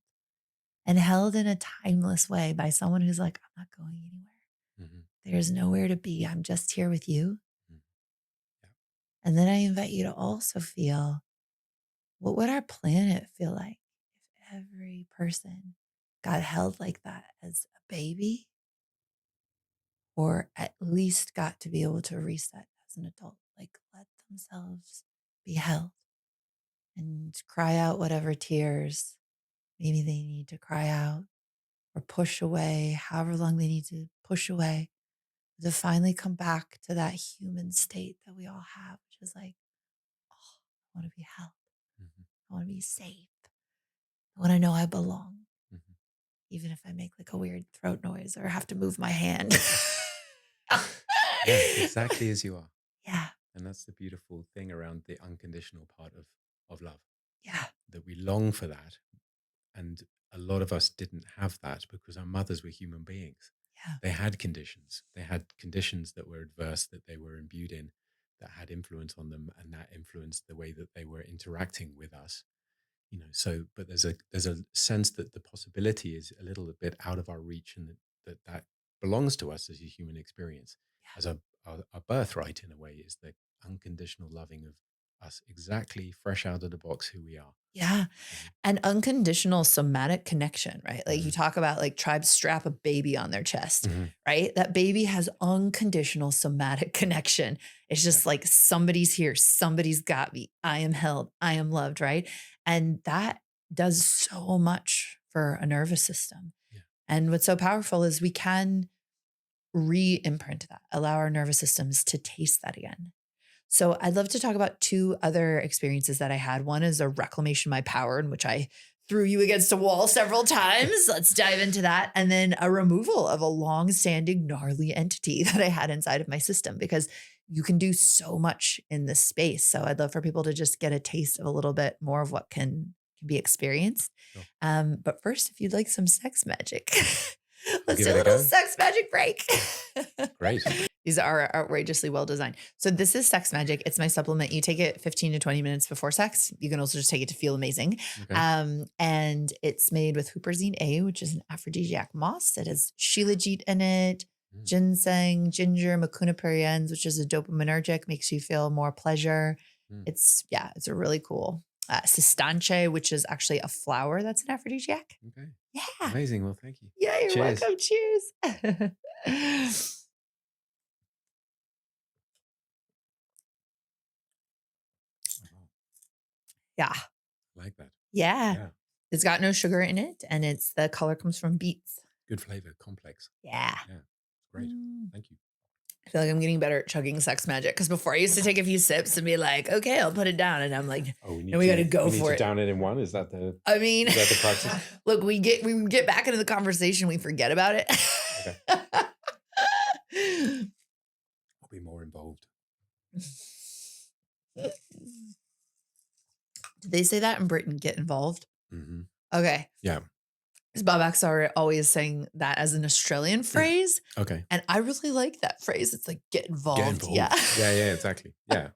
Speaker 1: and held in a timeless way by someone who's like, I'm not going anywhere.
Speaker 2: Mhm.
Speaker 1: There's nowhere to be. I'm just here with you.
Speaker 2: Mhm. Yeah.
Speaker 1: And then I invite you to also feel what would our planet feel like if every person got held like that as a baby or at least got to be able to reset as an adult, like let themselves be held and cry out whatever tears maybe they need to cry out or push away, however long they need to push away to finally come back to that human state that we all have, which is like, oh, I want to be held.
Speaker 2: Mhm.
Speaker 1: I want to be safe. I want to know I belong,
Speaker 2: Mhm.
Speaker 1: even if I make like a weird throat noise or have to move my hand.
Speaker 2: Yeah, exactly as you are.
Speaker 1: Yeah.
Speaker 2: And that's the beautiful thing around the unconditional part of love,
Speaker 1: Yeah.
Speaker 2: that we long for that. And a lot of us didn't have that because our mothers were human beings.
Speaker 1: Yeah.
Speaker 2: They had conditions. They had conditions that were adverse, that they were imbued in, that had influence on them, and that influenced the way that they were interacting with us. So, but there's a sense that the possibility is a little bit out of our reach, and that belongs to us as a human experience,
Speaker 1: Yeah.
Speaker 2: as our birthright in a way, is the unconditional loving of us exactly fresh out of the box who we are.
Speaker 1: Yeah. And unconditional somatic connection, right? Like you talk about like tribes strap a baby on their chest,
Speaker 2: Mm-hmm.
Speaker 1: right? That baby has unconditional somatic connection. It's just like somebody's here, somebody's got me. I am held, I am loved, right? And that does so much for a nervous system.
Speaker 2: Yeah.
Speaker 1: And what's so powerful is we can re-imprint that, allow our nervous systems to taste that again. So I'd love to talk about two other experiences that I had. One is a reclamation of my power, in which I threw you against a wall several times. Let's dive into that. And then a removal of a long-standing gnarly entity that I had inside of my system, because you can do so much in this space. So I'd love for people to just get a taste of a little bit more of what can be experienced.
Speaker 2: Sure.
Speaker 1: But first, if you'd like some sex magic, let's
Speaker 2: Give
Speaker 1: do
Speaker 2: it
Speaker 1: a
Speaker 2: a
Speaker 1: little
Speaker 2: go.
Speaker 1: sex magic break.
Speaker 2: Great.
Speaker 1: These are outrageously well designed. So this is Sex Magic. It's my supplement. You take it 15 to 20 minutes before sex. You can also just take it to feel amazing.
Speaker 2: Okay.
Speaker 1: And it's made with huperzine A, which is an aphrodisiac moss. It has shilajit in it, ginseng, ginger, mucuna pruriens, which is a dopaminergic, makes you feel more pleasure. It's a really cool. Sistanche, which is actually a flower that's an aphrodisiac.
Speaker 2: Okay.
Speaker 1: Yeah.
Speaker 2: Amazing. Well, thank you.
Speaker 1: Yeah, you're
Speaker 2: Cheers.
Speaker 1: welcome. Cheers. Yeah.
Speaker 2: Like that.
Speaker 1: Yeah. It's got no sugar in it, and the color comes from beets.
Speaker 2: Good flavor, complex.
Speaker 1: Yeah.
Speaker 2: Great. Thank you.
Speaker 1: I feel like I'm getting better at chugging Sex Magic, because before I used to take a few sips and be like, okay, I'll put it down. And I'm like, we got to go for it.
Speaker 2: Down it in one. Is that the practice?
Speaker 1: Look, we get back into the conversation. We forget about it.
Speaker 2: Okay. I'll be more involved.
Speaker 1: Did they say that in Britain? Get involved.
Speaker 2: Mm-hmm.
Speaker 1: Okay.
Speaker 2: Yeah.
Speaker 1: Because Bob Axar always saying that as an Australian phrase.
Speaker 2: Okay.
Speaker 1: And I really like that phrase. It's like, get involved.
Speaker 2: Get involved.
Speaker 1: Yeah.
Speaker 2: Yeah, exactly. Yeah.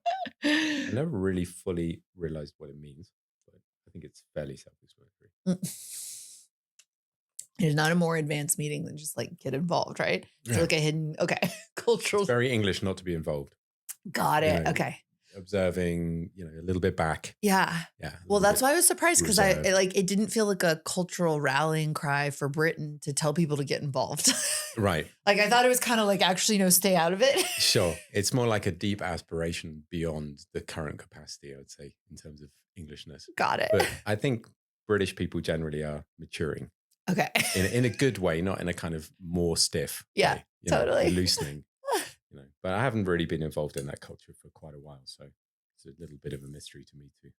Speaker 2: I never really fully realized what it means, but I think it's fairly self-explanatory.
Speaker 1: There's not a more advanced meaning than just like get involved, right? Yeah. Look at hidden, cultural.
Speaker 2: It's very English not to be involved.
Speaker 1: Got it. Okay.
Speaker 2: Observing, a little bit back.
Speaker 1: Yeah.
Speaker 2: Yeah.
Speaker 1: Well, that's why I was surprised, because it didn't feel like a cultural rallying cry for Britain to tell people to get involved.
Speaker 2: Right.
Speaker 1: Like I thought it was kind of like, actually, stay out of it.
Speaker 2: Sure. It's more like a deep aspiration beyond the current capacity, I would say, in terms of Englishness.
Speaker 1: Got it.
Speaker 2: But I think British people generally are maturing.
Speaker 1: Okay.
Speaker 2: In a good way, not in a kind of more stiff
Speaker 1: way.
Speaker 2: Totally. Loosening. But I haven't really been involved in that culture for quite a while, so it's a little bit of a mystery to me too.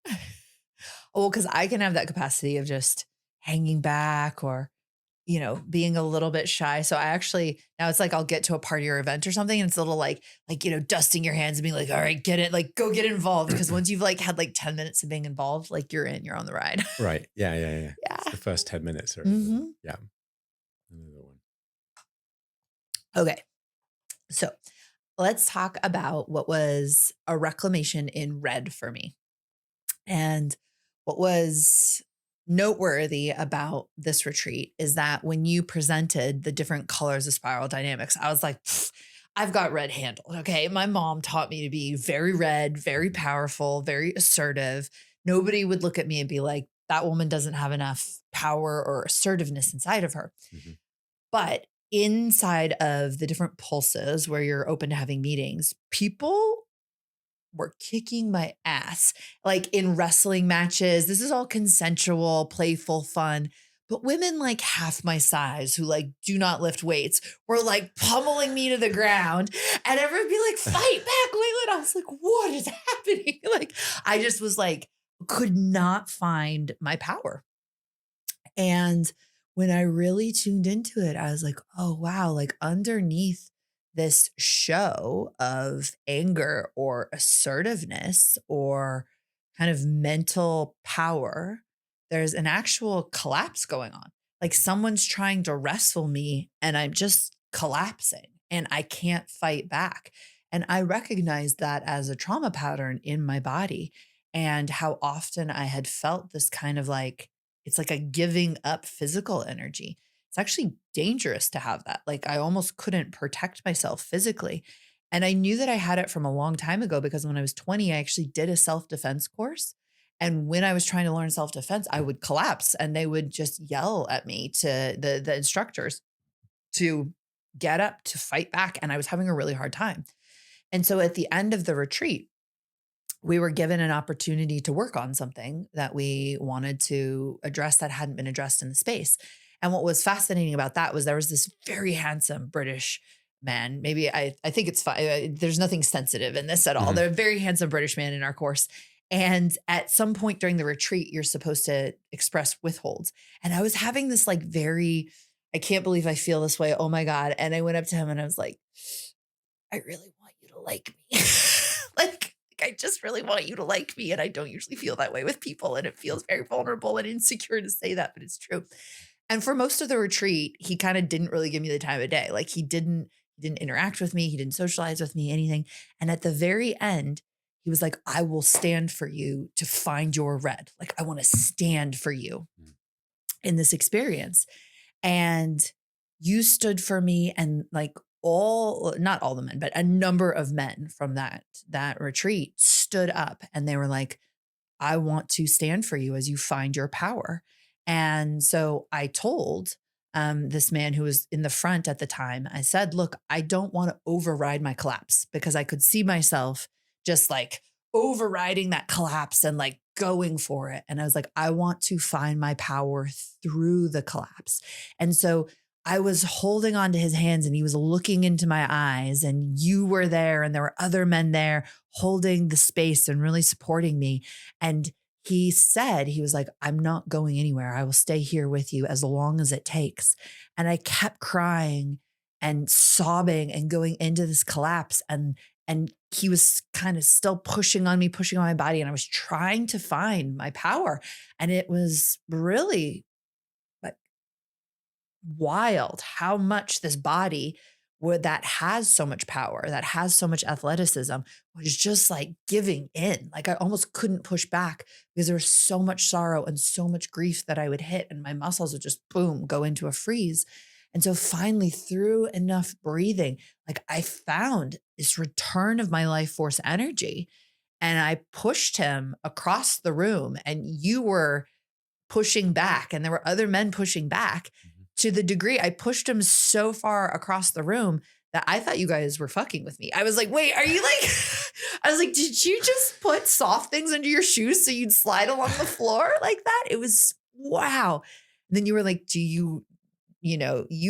Speaker 1: Well, because I can have that capacity of just hanging back or, being a little bit shy. So I actually, now it's like I'll get to a party or event or something, and it's a little like dusting your hands and being like, all right, get it, like go get involved. Because once you've had 10 minutes of being involved, you're you're on the ride.
Speaker 2: Right. Yeah. It's the first 10 minutes. Yeah. Another one.
Speaker 1: Okay. So let's talk about what was a reclamation in red for me. And what was noteworthy about this retreat is that when you presented the different colors of spiral dynamics, I was like, I've got red handled. Okay. My mom taught me to be very red, very powerful, very assertive. Nobody would look at me and be like, that woman doesn't have enough power or assertiveness inside of her. Mm-hmm. But inside of the different pulses where you're open to having meetings, people were kicking my ass, like in wrestling matches. This is all consensual, playful, fun. But women half my size who do not lift weights were pummeling me to the ground, and everyone would be like, fight back, Layla. I was like, what is happening? I just was could not find my power. And when I really tuned into it, I was like, oh, wow, underneath this show of anger or assertiveness or kind of mental power, there's an actual collapse going on. Someone's trying to wrestle me and I'm just collapsing and I can't fight back. And I recognized that as a trauma pattern in my body, and how often I had felt this kind of it's like a giving up physical energy. It's actually dangerous to have that. I almost couldn't protect myself physically. And I knew that I had it from a long time ago because when I was 20, I actually did a self-defense course. And when I was trying to learn self-defense, I would collapse and they would just yell at me to the instructors to get up, to fight back. And I was having a really hard time. And so at the end of the retreat, we were given an opportunity to work on something that we wanted to address that hadn't been addressed in the space. And what was fascinating about that was there was this very handsome British man. Maybe I think it's fine. There's nothing sensitive in this at all.
Speaker 2: Mhm.
Speaker 1: They're a very handsome British man in our course. And at some point during the retreat, you're supposed to express withholds. And I was having this like very, I can't believe I feel this way. Oh my God. And I went up to him and I was like, I really want you to like me. like, I just really want you to like me. And I don't usually feel that way with people. And it feels very vulnerable and insecure to say that, but it's true. And for most of the retreat, he kind of didn't really give me the time of day. Like he didn't interact with me. He didn't socialize with me, anything. And at the very end, he was like, I will stand for you to find your red. Like, I want to stand for you
Speaker 2: Mm.
Speaker 1: in this experience. And you stood for me and like all, not all the men, but a number of men from that retreat stood up and they were like, I want to stand for you as you find your power. And so I told this man who was in the front at the time, I said, look, I don't want to override my collapse because I could see myself just like overriding that collapse and like going for it. And I was like, I want to find my power through the collapse. And so I was holding on to his hands and he was looking into my eyes and you were there and there were other men there holding the space and really supporting me. And he said, he was like, I'm not going anywhere. I will stay here with you as long as it takes. And I kept crying and sobbing and going into this collapse. And he was kind of still pushing on me, pushing on my body. And I was trying to find my power. And it was really like wild how much this body that has so much power, that has so much athleticism, was just like giving in. Like I almost couldn't push back because there was so much sorrow and so much grief that I would hit, and my muscles would just boom, go into a freeze. And so finally, through enough breathing, like I found this return of my life force energy. And I pushed him across the room, and you were pushing back and there were other men pushing back
Speaker 2: Mhm.
Speaker 1: to the degree I pushed him so far across the room that I thought you guys were fucking with me. I was like, wait, are you like, I was like, did you just put soft things under your shoes so you'd slide along the floor like that? It was wow. And then you were like, you,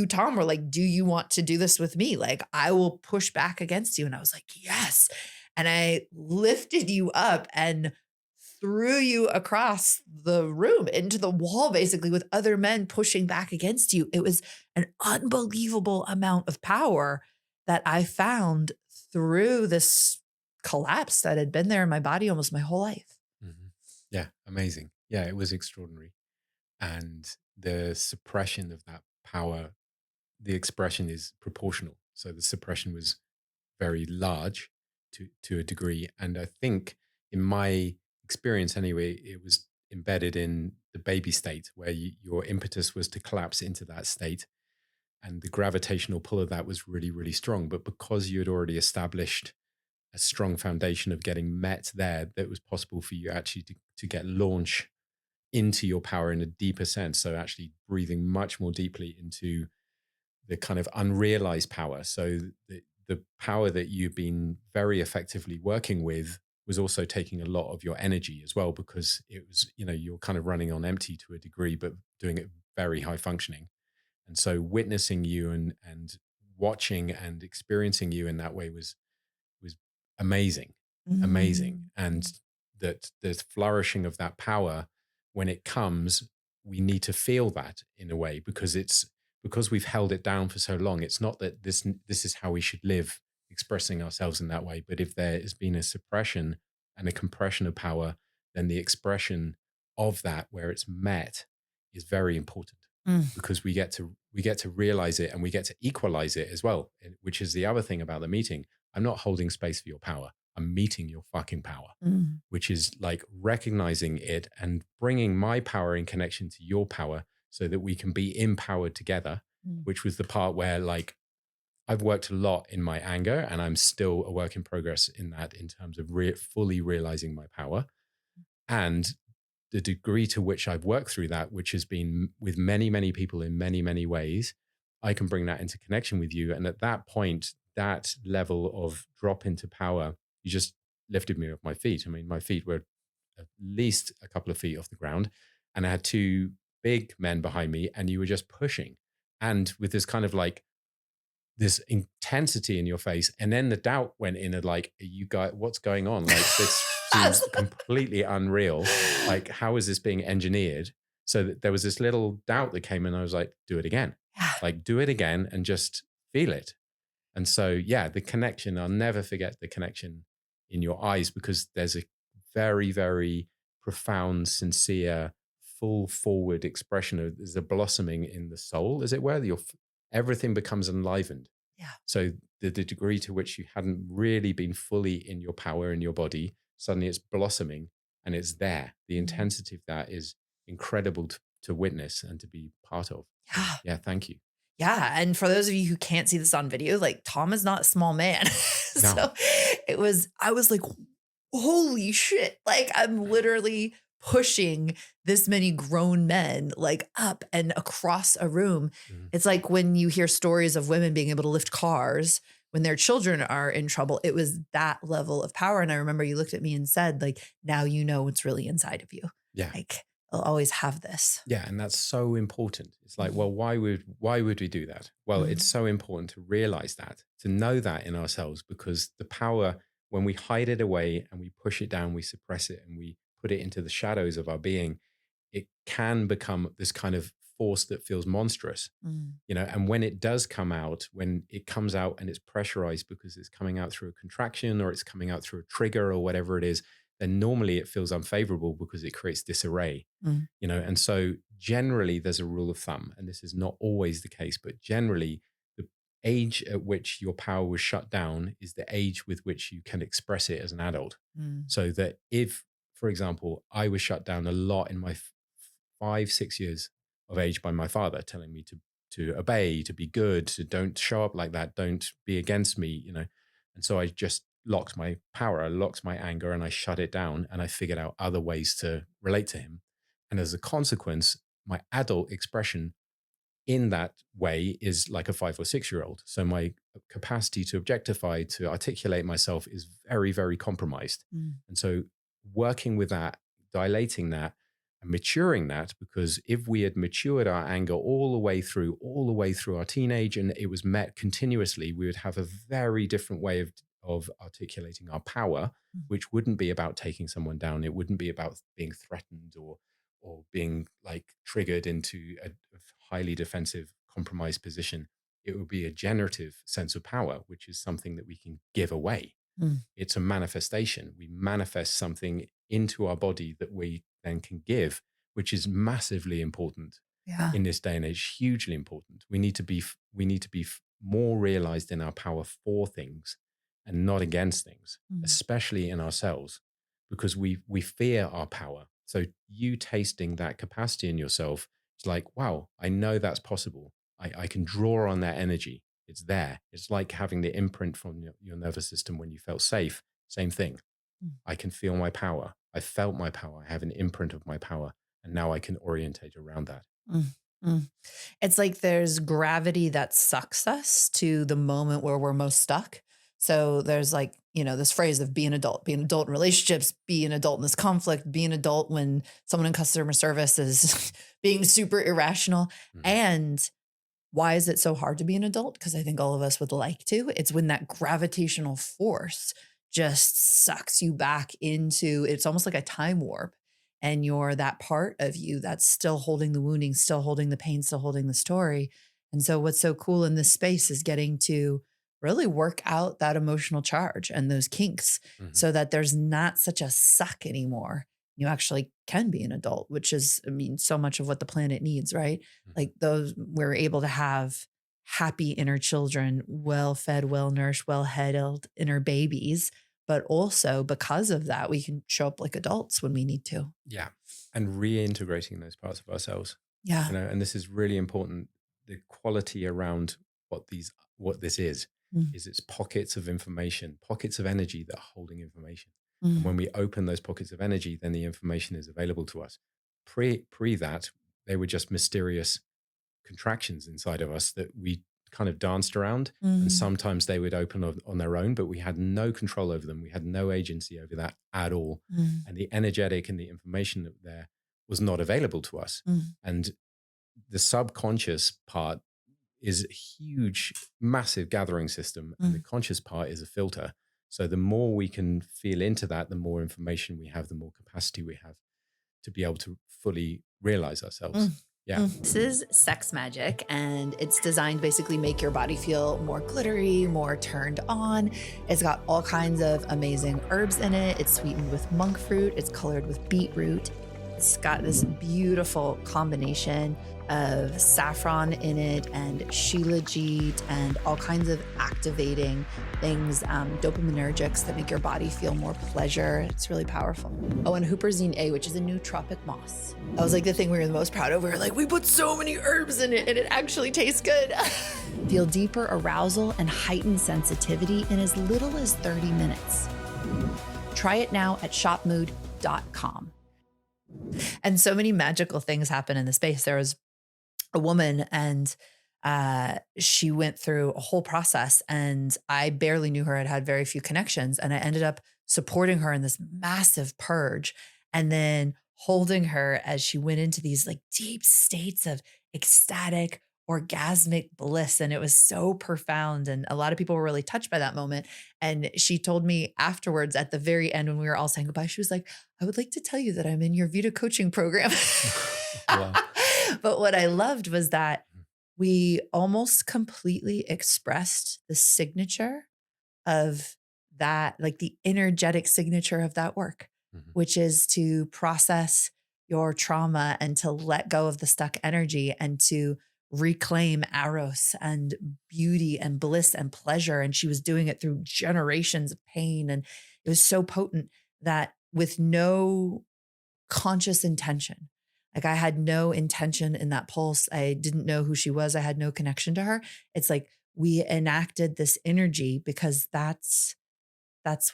Speaker 1: Tom, were like, do you want to do this with me? Like, I will push back against you. And I was like, yes. And I lifted you up and threw you across the room into the wall, basically, with other men pushing back against you. It was an unbelievable amount of power that I found through this collapse that had been there in my body almost my whole life.
Speaker 2: Mhm. Yeah, amazing. Yeah, it was extraordinary. And the suppression of that power, the expression is proportional. So the suppression was very large to a degree. And I think in my experience anyway, it was embedded in the baby state where your impetus was to collapse into that state. And the gravitational pull of that was really, really strong. But because you had already established a strong foundation of getting met there, that was possible for you actually to get launch into your power in a deeper sense. So actually breathing much more deeply into the kind of unrealized power. So the power that you've been very effectively working with was also taking a lot of your energy as well, because it was, you're kind of running on empty to a degree, but doing it very high functioning. And so witnessing you and watching and experiencing you in that way was amazing, amazing.
Speaker 1: Mm.
Speaker 2: And that the flourishing of that power, when it comes, we need to feel that in a way, because we've held it down for so long. It's not that this is how we should live, expressing ourselves in that way. But if there has been a suppression and a compression of power, then the expression of that where it's met is very important,
Speaker 1: Mm.
Speaker 2: because we get to realize it and we get to equalize it as well, which is the other thing about the meeting. I'm not holding space for your power. I'm meeting your fucking power,
Speaker 1: Mm.
Speaker 2: which is like recognizing it and bringing my power in connection to your power so that we can be empowered together,
Speaker 1: Mm.
Speaker 2: which was the part where like I've worked a lot in my anger, and I'm still a work in progress in that, in terms of fully realizing my power. And the degree to which I've worked through that, which has been with many, many people in many, many ways, I can bring that into connection with you. And at that point, that level of drop into power, you just lifted me off my feet. I mean, my feet were at least a couple of feet off the ground, and I had two big men behind me, and you were just pushing. And with this kind of like this intensity in your face, and then the doubt went in of like, you guys, what's going on? Like, this seems completely unreal. Like, how is this being engineered? So that there was this little doubt that came in. I was like, do it again. Like, do it again and just feel it. And so, yeah, the connection, I'll never forget the connection in your eyes, because there's a very, very profound, sincere, full forward expression of, there's a blossoming in the soul, as it were. Everything becomes enlivened.
Speaker 1: Yeah.
Speaker 2: So the degree to which you hadn't really been fully in your power in your body, suddenly it's blossoming and it's there. The intensity of that is incredible to witness and to be part of.
Speaker 1: Yeah.
Speaker 2: Yeah. Thank you.
Speaker 1: Yeah. And for those of you who can't see this on video, like Tom is not a small man. So I was like, holy shit. Like I'm literally pushing this many grown men like up and across a room.
Speaker 2: Mhm.
Speaker 1: It's like when you hear stories of women being able to lift cars when their children are in trouble, it was that level of power. And I remember you looked at me and said, like, now you know what's really inside of you.
Speaker 2: Yeah.
Speaker 1: Like I'll always have this.
Speaker 2: Yeah, and that's so important. It's like, well, why would we do that? Well, it's so important to realize that, to know that in ourselves, because the power, when we hide it away and we push it down, we suppress it and we put it into the shadows of our being, it can become this kind of force that feels monstrous. You know, and when it does come out, when it comes out and it's pressurized because it's coming out through a contraction or it's coming out through a trigger or whatever it is, then normally it feels unfavorable because it creates disarray. You know, and so generally there's a rule of thumb, and this is not always the case, but generally the age at which your power was shut down is the age with which you can express it as an adult. So that if, for example, I was shut down a lot in my 5, 6 years of age by my father, telling me to obey, to be good, to don't show up like that, don't be against me, you know. And so I just locked my power, I locked my anger, and I shut it down, and I figured out other ways to relate to him. And as a consequence, my adult expression in that way is like a 5 or 6 year old. So my capacity to objectify, to articulate myself is very, very compromised. And so working with that, dilating that, and maturing that, because if we had matured our anger all the way through our teenage, and it was met continuously, we would have a very different way of articulating our power, which wouldn't be about taking someone down. It wouldn't be about being threatened or being like triggered into a highly defensive, compromised position. It would be a generative sense of power, which is something that we can give away. It's a manifestation. We manifest something into our body that we then can give, which is massively important in this day and age. Hugely important. We need to be more realized in our power for things and not against things, especially in ourselves, because we fear our power. So you tasting that capacity in yourself, it's like, wow, I know that's possible. I can draw on that energy. It's there. It's like having the imprint from your nervous system when you felt safe. Same thing. I can feel my power. I felt my power. I have an imprint of my power. And now I can orientate around that.
Speaker 1: It's like there's gravity that sucks us to the moment where we're most stuck. So there's like, you know, this phrase of be an adult in relationships, be an adult in this conflict, be an adult when someone in customer service is being super irrational. And why is it so hard to be an adult? Because I think all of us would like to. It's when that gravitational force just sucks you back into, it's almost like a time warp. And you're that part of you that's still holding the wounding, still holding the pain, still holding the story. And so what's so cool in this space is getting to really work out that emotional charge and those kinks so that there's not such a suck anymore. You actually can be an adult, which is, I mean, so much of what the planet needs, right? Like those, we're able to have happy inner children, well-fed, well-nourished, well-headed inner babies. But also because of that, we can show up like adults when we need to.
Speaker 2: Yeah. And reintegrating those parts of ourselves.
Speaker 1: Yeah.
Speaker 2: You know, and this is really important. The quality around what these what this
Speaker 1: Mm,
Speaker 2: is it's pockets of information, pockets of energy that are holding information. And
Speaker 1: mm,
Speaker 2: when we open those pockets of energy, then the information is available to us. Pre that, they were just mysterious contractions inside of us that we kind of danced around. And
Speaker 1: mm,
Speaker 2: sometimes they would open on their own, but we had no control over them. We had no agency over that at all.
Speaker 1: mm,
Speaker 2: And the energetic and the information that there was not available to us.
Speaker 1: mm,
Speaker 2: And the subconscious part is a huge, massive gathering system, and the
Speaker 1: mm,
Speaker 2: conscious part is a filter. So the more we can feel into that, the more information we have, the more capacity we have to be able to fully realize ourselves.
Speaker 1: mm.
Speaker 2: Yeah.
Speaker 1: This is sex magic, and it's designed to basically make your body feel more glittery, more turned on. It's got all kinds of amazing herbs in it. It's sweetened with monk fruit. It's colored with beetroot. It's got this beautiful combination of saffron in it and shilajit and all kinds of activating things, dopaminergics that make your body feel more pleasure. It's really powerful. Oh, and Hooperzine A, which is a new tropic moss. That was like the thing we were the most proud of. We were like, we put so many herbs in it and it actually tastes good. Feel deeper arousal and heightened sensitivity in as little as 30 minutes. Try it now at shopmood.com. And so many magical things happen in the space. There was a woman and she went through a whole process, and I barely knew her. I'd had very few connections, and I ended up supporting her in this massive purge and then holding her as she went into these like deep states of ecstatic orgasmic bliss. And it was so profound, and a lot of people were really touched by that moment. And she told me afterwards at the very end when we were all saying goodbye, she was like, I would like to tell you that I'm in your VITA coaching program.
Speaker 2: Wow.
Speaker 1: But what I loved was that we almost completely expressed the signature of that, like the energetic signature of that work,
Speaker 2: Mhm.
Speaker 1: which is to process your trauma and to let go of the stuck energy and to reclaim eros and beauty and bliss and pleasure. And she was doing it through generations of pain. And it was so potent that with no conscious intention. Like I had no intention in that pulse. I didn't know who she was. I had no connection to her. It's like we enacted this energy because that's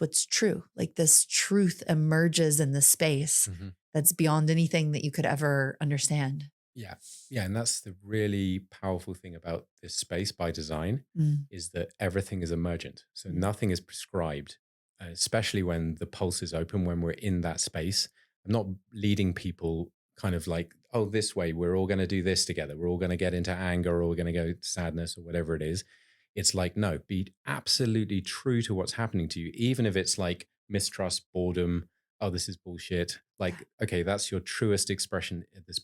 Speaker 1: what's true. Like this truth emerges in the space
Speaker 2: Mhm.
Speaker 1: that's beyond anything that you could ever understand.
Speaker 2: Yeah. Yeah. And that's the really powerful thing about this space by design
Speaker 1: Mm,
Speaker 2: is that everything is emergent. So
Speaker 1: mm,
Speaker 2: nothing is prescribed, especially when the pulse is open, when we're in that space. I'm not leading people kind of like, oh, this way, we're all going to do this together. We're all going to get into anger or we're going to go to sadness or whatever it is. It's like, no, be absolutely true to what's happening to you, even if it's like mistrust, boredom. Oh, this is bullshit.
Speaker 1: yeah.
Speaker 2: Like, okay, that's your truest expression at this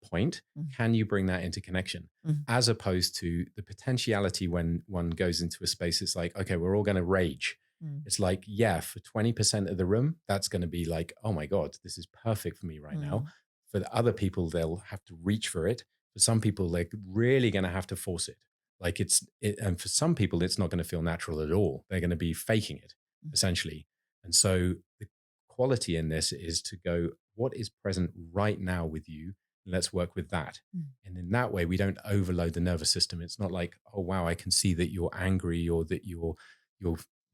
Speaker 2: point.
Speaker 1: Mm,
Speaker 2: Can you bring that into connection?
Speaker 1: mm,
Speaker 2: As opposed to the potentiality when one goes into a space, it's like, okay, we're all going to rage.
Speaker 1: mm,
Speaker 2: It's like, yeah, for 20% of the room, that's going to be like, oh my God, this is perfect for me right now.
Speaker 1: mm,
Speaker 2: For the other people, they'll have to reach for it. For some people, they're really going to have to force it. Like and for some people, it's not going to feel natural at all. They're going to be faking it
Speaker 1: mm,
Speaker 2: essentially. And so the quality in this is to go, what is present right now with you? Let's work with that.
Speaker 1: mm,
Speaker 2: And in that way, we don't overload the nervous system. It's not like, oh wow, I can see that you're angry or that you're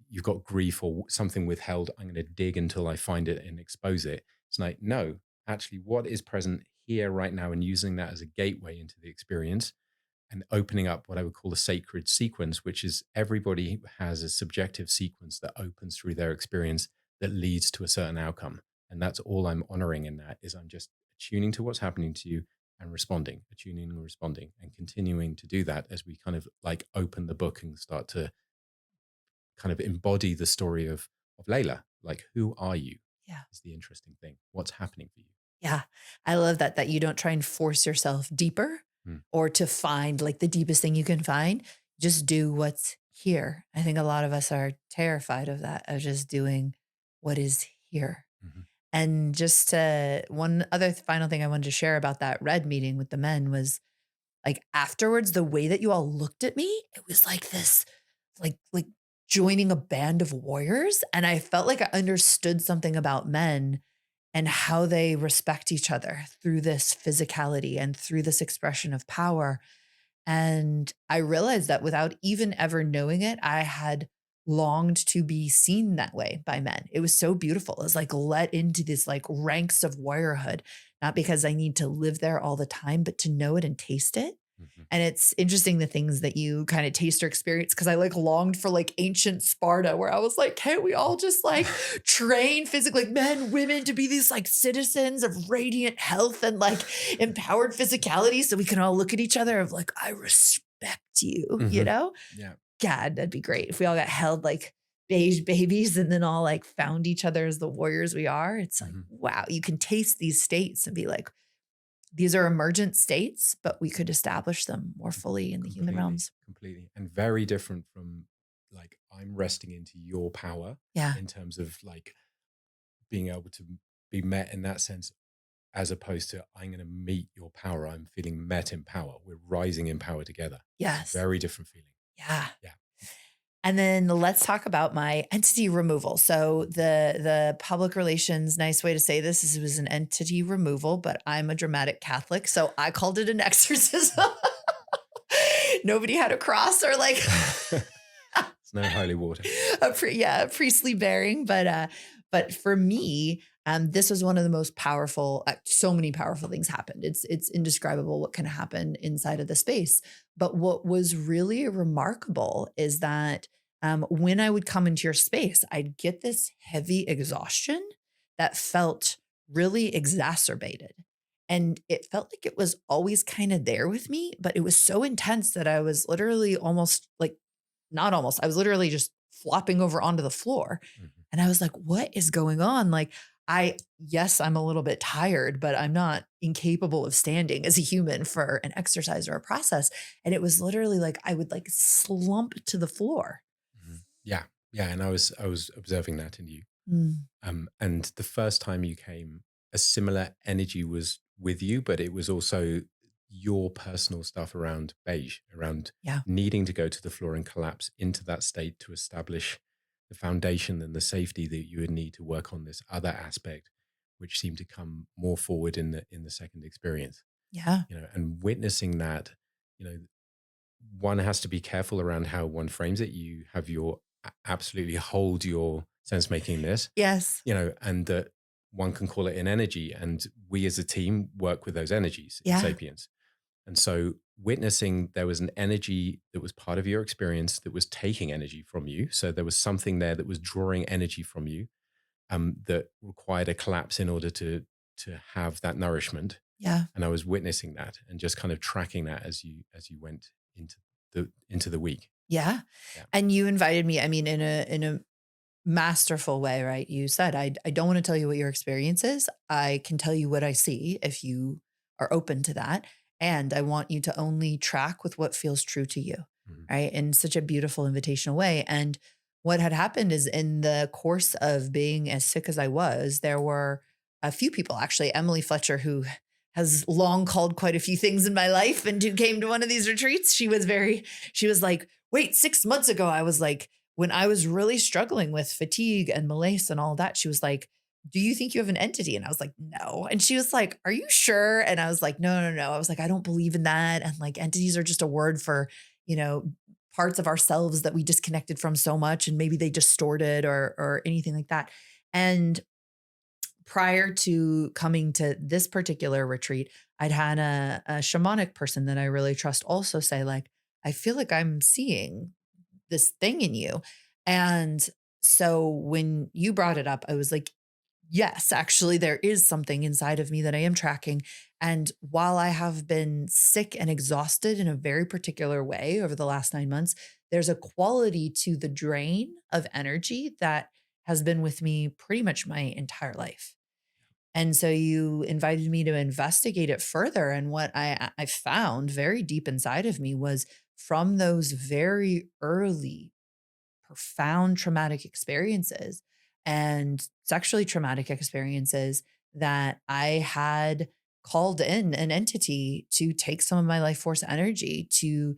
Speaker 2: you've got grief or something withheld. I'm going to dig until I find it and expose it. It's like, no, actually, what is present here right now, and using that as a gateway into the experience and opening up what I would call a sacred sequence, which is everybody has a subjective sequence that opens through their experience that leads to a certain outcome. And that's all I'm honoring in that is I'm just attuning to what's happening to you and responding, attuning and responding, and continuing to do that as we kind of like open the book and start to kind of embody the story of Layla. Like, who are you?
Speaker 1: yeah.
Speaker 2: Is the interesting thing. What's happening for you?
Speaker 1: Yeah. I love that you don't try and force yourself deeper
Speaker 2: Mm,
Speaker 1: or to find like the deepest thing you can find. Just do what's here. I think a lot of us are terrified of that, of just doing what is here.
Speaker 2: mhm,
Speaker 1: And just one other final thing I wanted to share about that red meeting with the men was like afterwards, the way that you all looked at me, it was like this, like joining a band of warriors. And I felt like I understood something about men and how they respect each other through this physicality and through this expression of power. And I realized that without even ever knowing it, I had longed to be seen that way by men. It was so beautiful. It was like let into this like ranks of warriorhood, not because I need to live there all the time, but to know it and taste it.
Speaker 2: Mhm.
Speaker 1: And it's interesting the things that you kind of taste or experience because I like longed for like ancient Sparta where I was like, can't we all just like train physically, men, women to be these like citizens of radiant health and like empowered physicality so we can all look at each other of like, I respect you, you
Speaker 2: Mhm.
Speaker 1: know?
Speaker 2: Yeah.
Speaker 1: God, that'd be great if we all got held like beige babies and then all like found each other as the warriors we are. It's like,
Speaker 2: Mhm.
Speaker 1: wow, you can taste these states and be like, these are emergent states, but we could establish them more fully in the human
Speaker 2: Completely,
Speaker 1: realms.
Speaker 2: completely. And very different from like I'm resting into your power
Speaker 1: Yeah.
Speaker 2: in terms of like being able to be met in that sense, as opposed to I'm going to meet your power. I'm feeling met in power. We're rising in power together.
Speaker 1: Yes.
Speaker 2: Very different feeling.
Speaker 1: Yeah.
Speaker 2: Yeah.
Speaker 1: And then let's talk about my entity removal. So the public relations nice way to say this is it was an entity removal, but I'm a dramatic Catholic, so I called it an exorcism. Nobody had a cross or like
Speaker 2: It's no holy water.
Speaker 1: a priestly bearing, but for me, this was one of the most powerful. So many powerful things happened. It's indescribable what can happen inside of the space. But what was really remarkable is that when I would come into your space, I'd get this heavy exhaustion that felt really exacerbated. And it felt like it was always kind of there with me, but it was so intense that I was literally almost like not almost, I was literally just flopping over onto the floor.
Speaker 2: Mhm.
Speaker 1: And I was like, what is going on? Like, yes, I'm a little bit tired, but I'm not incapable of standing as a human for an exercise or a process. And it was literally like I would like slump to the floor.
Speaker 2: Mhm. Yeah. Yeah. And I was observing that in you.
Speaker 1: Mm,
Speaker 2: And the first time you came, a similar energy was with you, but it was also your personal stuff around beige, around
Speaker 1: yeah.
Speaker 2: needing to go to the floor and collapse into that state to establish the foundation and the safety that you would need to work on this other aspect, which seemed to come more forward in the second experience.
Speaker 1: Yeah.
Speaker 2: And witnessing that, you know, one has to be careful around how one frames it. You have your absolutely hold your sense making this,
Speaker 1: Yes.
Speaker 2: and that one can call it an energy. And we as a team work with those energies in
Speaker 1: Yeah.
Speaker 2: Sapience. And so witnessing there was an energy that was part of your experience that was taking energy from you. So there was something there that was drawing energy from you, that required a collapse in order to have that nourishment.
Speaker 1: Yeah.
Speaker 2: And I was witnessing that and just kind of tracking that as you went into the week.
Speaker 1: Yeah.
Speaker 2: Yeah.
Speaker 1: And you invited me, I mean, in a masterful way, right? You said, I don't want to tell you what your experience is. I can tell you what I see if you are open to that. And I want you to only track with what feels true to you,
Speaker 2: Mhm.
Speaker 1: right? In such a beautiful invitational way. And what had happened is in the course of being as sick as I was, there were a few people, actually, Emily Fletcher, who has long called quite a few things in my life and who came to one of these retreats. She was like, wait, 6 months ago, I was like, when I was really struggling with fatigue and malaise and all that, she was like, do you think you have an entity? And I was like, no. And she was like, are you sure? And I was like, no, no, no. I was like, I don't believe in that. And like entities are just a word for, you know, parts of ourselves that we disconnected from so much and maybe they distorted or anything like that. And prior to coming to this particular retreat, I'd had a shamanic person that I really trust also say, like, I feel like I'm seeing this thing in you. And so when you brought it up, I was like, yes, actually, there is something inside of me that I am tracking. And while I have been sick and exhausted in a very particular way over the last 9 months, there's a quality to the drain of energy that has been with me pretty much my entire life. And so you invited me to investigate it further. And what I found very deep inside of me was from those very early, profound traumatic experiences and sexually traumatic experiences that I had called in an entity to take some of my life force energy to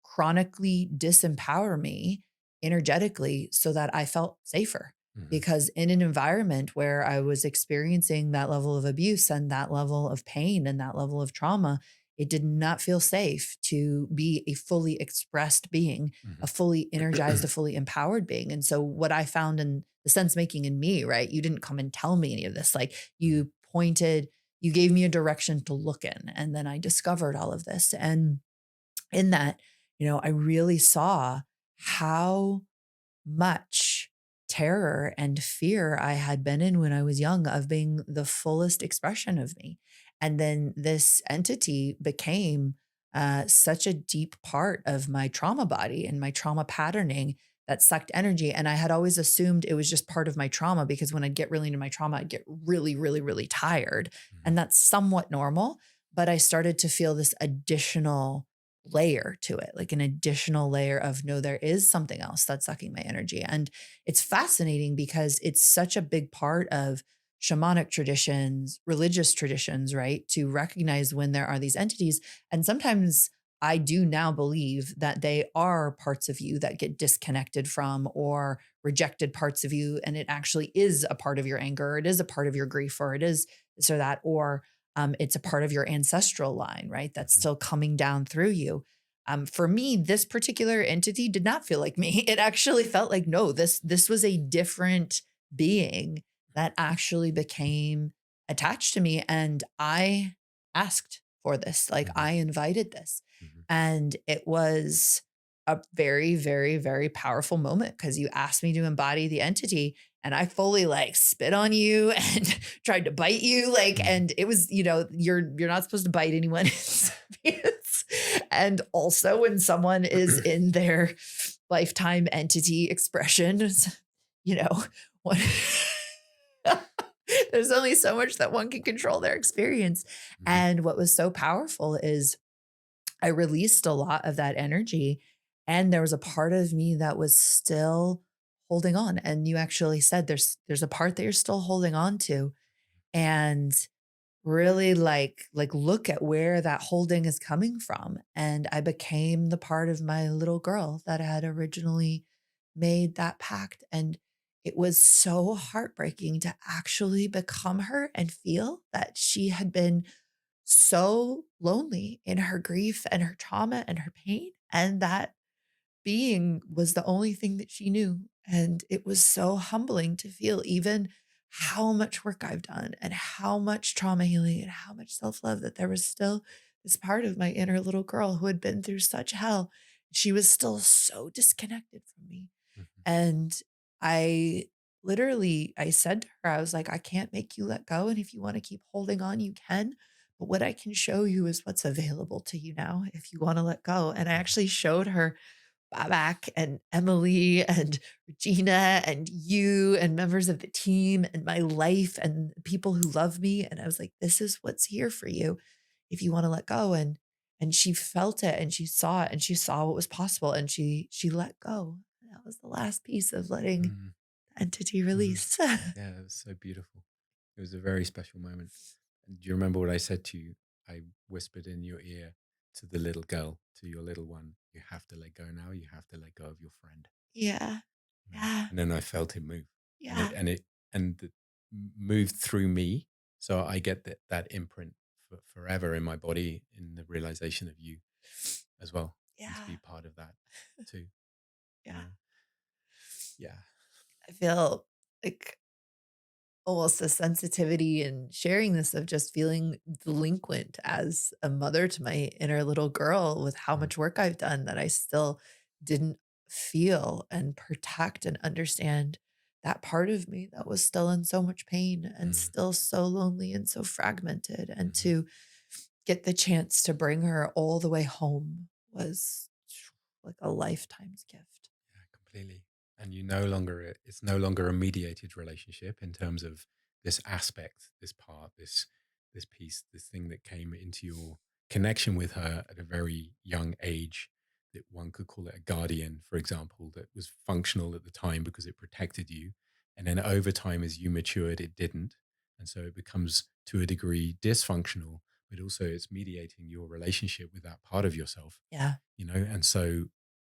Speaker 1: chronically disempower me energetically so that I felt safer.
Speaker 2: Mhm.
Speaker 1: Because in an environment where I was experiencing that level of abuse and that level of pain and that level of trauma, It did not feel safe to be a fully expressed being, a
Speaker 2: Mhm.
Speaker 1: fully energized, a fully empowered being. And so, what I found in the sense making in me, right? You didn't come and tell me any of this. Like,
Speaker 2: Mhm.
Speaker 1: you pointed, you gave me a direction to look in. And then I discovered all of this. And in that, I really saw how much terror and fear I had been in when I was young of being the fullest expression of me. And then this entity became such a deep part of my trauma body and my trauma patterning that sucked energy. And I had always assumed it was just part of my trauma because when I'd get really into my trauma, I'd get really, really, really tired. And
Speaker 2: Mhm.
Speaker 1: that's somewhat normal. But I started to feel this additional layer to it, like an additional layer of no, there is something else that's sucking my energy. And it's fascinating because it's such a big part of shamanic traditions, religious traditions, right? To recognize when there are these entities. And sometimes I do now believe that they are parts of you that get disconnected from or rejected parts of you. And it actually is a part of your anger, or it is a part of your grief, or it is this or that, or it's a part of your ancestral line, right? That's
Speaker 2: Mhm.
Speaker 1: still coming down through you. For me, this particular entity did not feel like me. It actually felt like no, this was a different being that actually became attached to me, and I asked for this. Like
Speaker 2: Mhm.
Speaker 1: I invited this,
Speaker 2: Mhm.
Speaker 1: and it was a very, very, very powerful moment because you asked me to embody the entity, and I fully like spit on you and tried to bite you, like,
Speaker 2: Mhm.
Speaker 1: and it was, you're not supposed to bite anyone in Sapience. And also when someone is in their lifetime entity expressions, you know, what there's only so much that one can control their experience.
Speaker 2: Mhm.
Speaker 1: And what was so powerful is I released a lot of that energy. And there was a part of me that was still holding on. And you actually said there's a part that you're still holding on to. And really like look at where that holding is coming from. And I became the part of my little girl that had originally made that pact. And it was so heartbreaking to actually become her and feel that she had been so lonely in her grief and her trauma and her pain. And that being was the only thing that she knew. And it was so humbling to feel even how much work I've done and how much trauma healing and how much self love that there was still this part of my inner little girl who had been through such hell. She was still so disconnected from me.
Speaker 2: Mhm.
Speaker 1: And I I said to her, I was like, I can't make you let go. And if you want to keep holding on, you can. But what I can show you is what's available to you now if you want to let go. And I
Speaker 2: Mhm.
Speaker 1: actually showed her Babak and Emily and Regina and you and members of the team and my life and people who love me. And I was like, this is what's here for you if you want to let go. And she felt it and she saw it and she saw what was possible and she let go. And that was the last piece of letting
Speaker 2: Mhm.
Speaker 1: the entity
Speaker 2: Mhm.
Speaker 1: release.
Speaker 2: Yeah, it was so beautiful. It was a very special moment. And do you remember what I said to you? I whispered in your ear to the little girl, to your little one, you have to let go now. You have to let go of your friend.
Speaker 1: Yeah. Yeah.
Speaker 2: And then I felt it move, and
Speaker 1: Yeah.
Speaker 2: moved through me. So I get that imprint forever in my body, in the realization of you as well, and to
Speaker 1: Yeah.
Speaker 2: be part of that too. You
Speaker 1: Yeah.
Speaker 2: know, yeah.
Speaker 1: I feel like almost a sensitivity and sharing this of just feeling delinquent as a mother to my inner little girl with how
Speaker 2: Mm,
Speaker 1: much work I've done that I still didn't feel and protect and understand that part of me that was still in so much pain and
Speaker 2: mm,
Speaker 1: still so lonely and so fragmented. And
Speaker 2: mhm.
Speaker 1: to get the chance to bring her all the way home was like a lifetime's gift.
Speaker 2: Yeah, completely. And it's no longer a mediated relationship in terms of this aspect, this part, this piece, this thing that came into your connection with her at a very young age, that one could call it a guardian, for example, that was functional at the time because it protected you. And then over time, as you matured, it didn't. And so it becomes to a degree dysfunctional, but also it's mediating your relationship with that part of yourself,
Speaker 1: Yeah.
Speaker 2: and so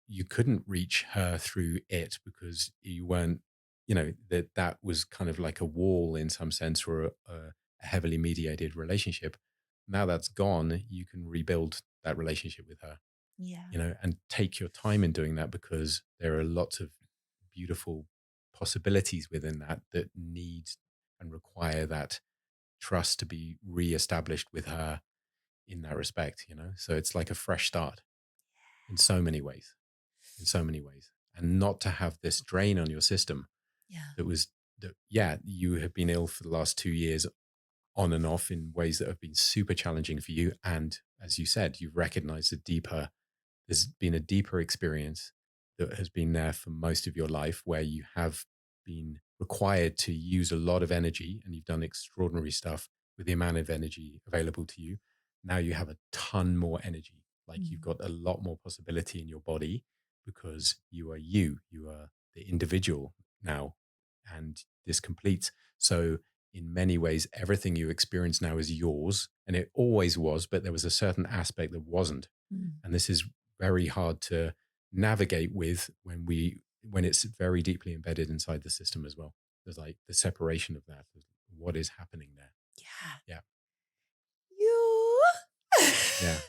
Speaker 2: you couldn't reach her through it because you weren't, that was kind of like a wall in some sense, or a heavily mediated relationship. now that's gone, you can rebuild that relationship with her,
Speaker 1: Yeah.
Speaker 2: and take your time in doing that, because there are lots of beautiful possibilities within that that need and require that trust to be re-established with her in that respect. So it's like a fresh start in so many ways, and not to have this drain on your system
Speaker 1: Yeah.
Speaker 2: that you have been ill for the last 2 years on and off in ways that have been super challenging for you. And as you said, you've recognized there's been a deeper experience that has been there for most of your life, where you have been required to use a lot of energy, and you've done extraordinary stuff with the amount of energy available to you. Now you have a ton more energy. Like, you've
Speaker 1: Mm.
Speaker 2: got a lot more possibility in your body, because you are the individual now, and this completes. So in many ways, everything you experience now is yours, and it always was, but there was a certain aspect that wasn't.
Speaker 1: Mm.
Speaker 2: And this is very hard to navigate with when it's very deeply embedded inside the system as well. There's like the separation of that, what is happening there.
Speaker 1: Yeah.
Speaker 2: Yeah.
Speaker 1: You.
Speaker 2: Yeah.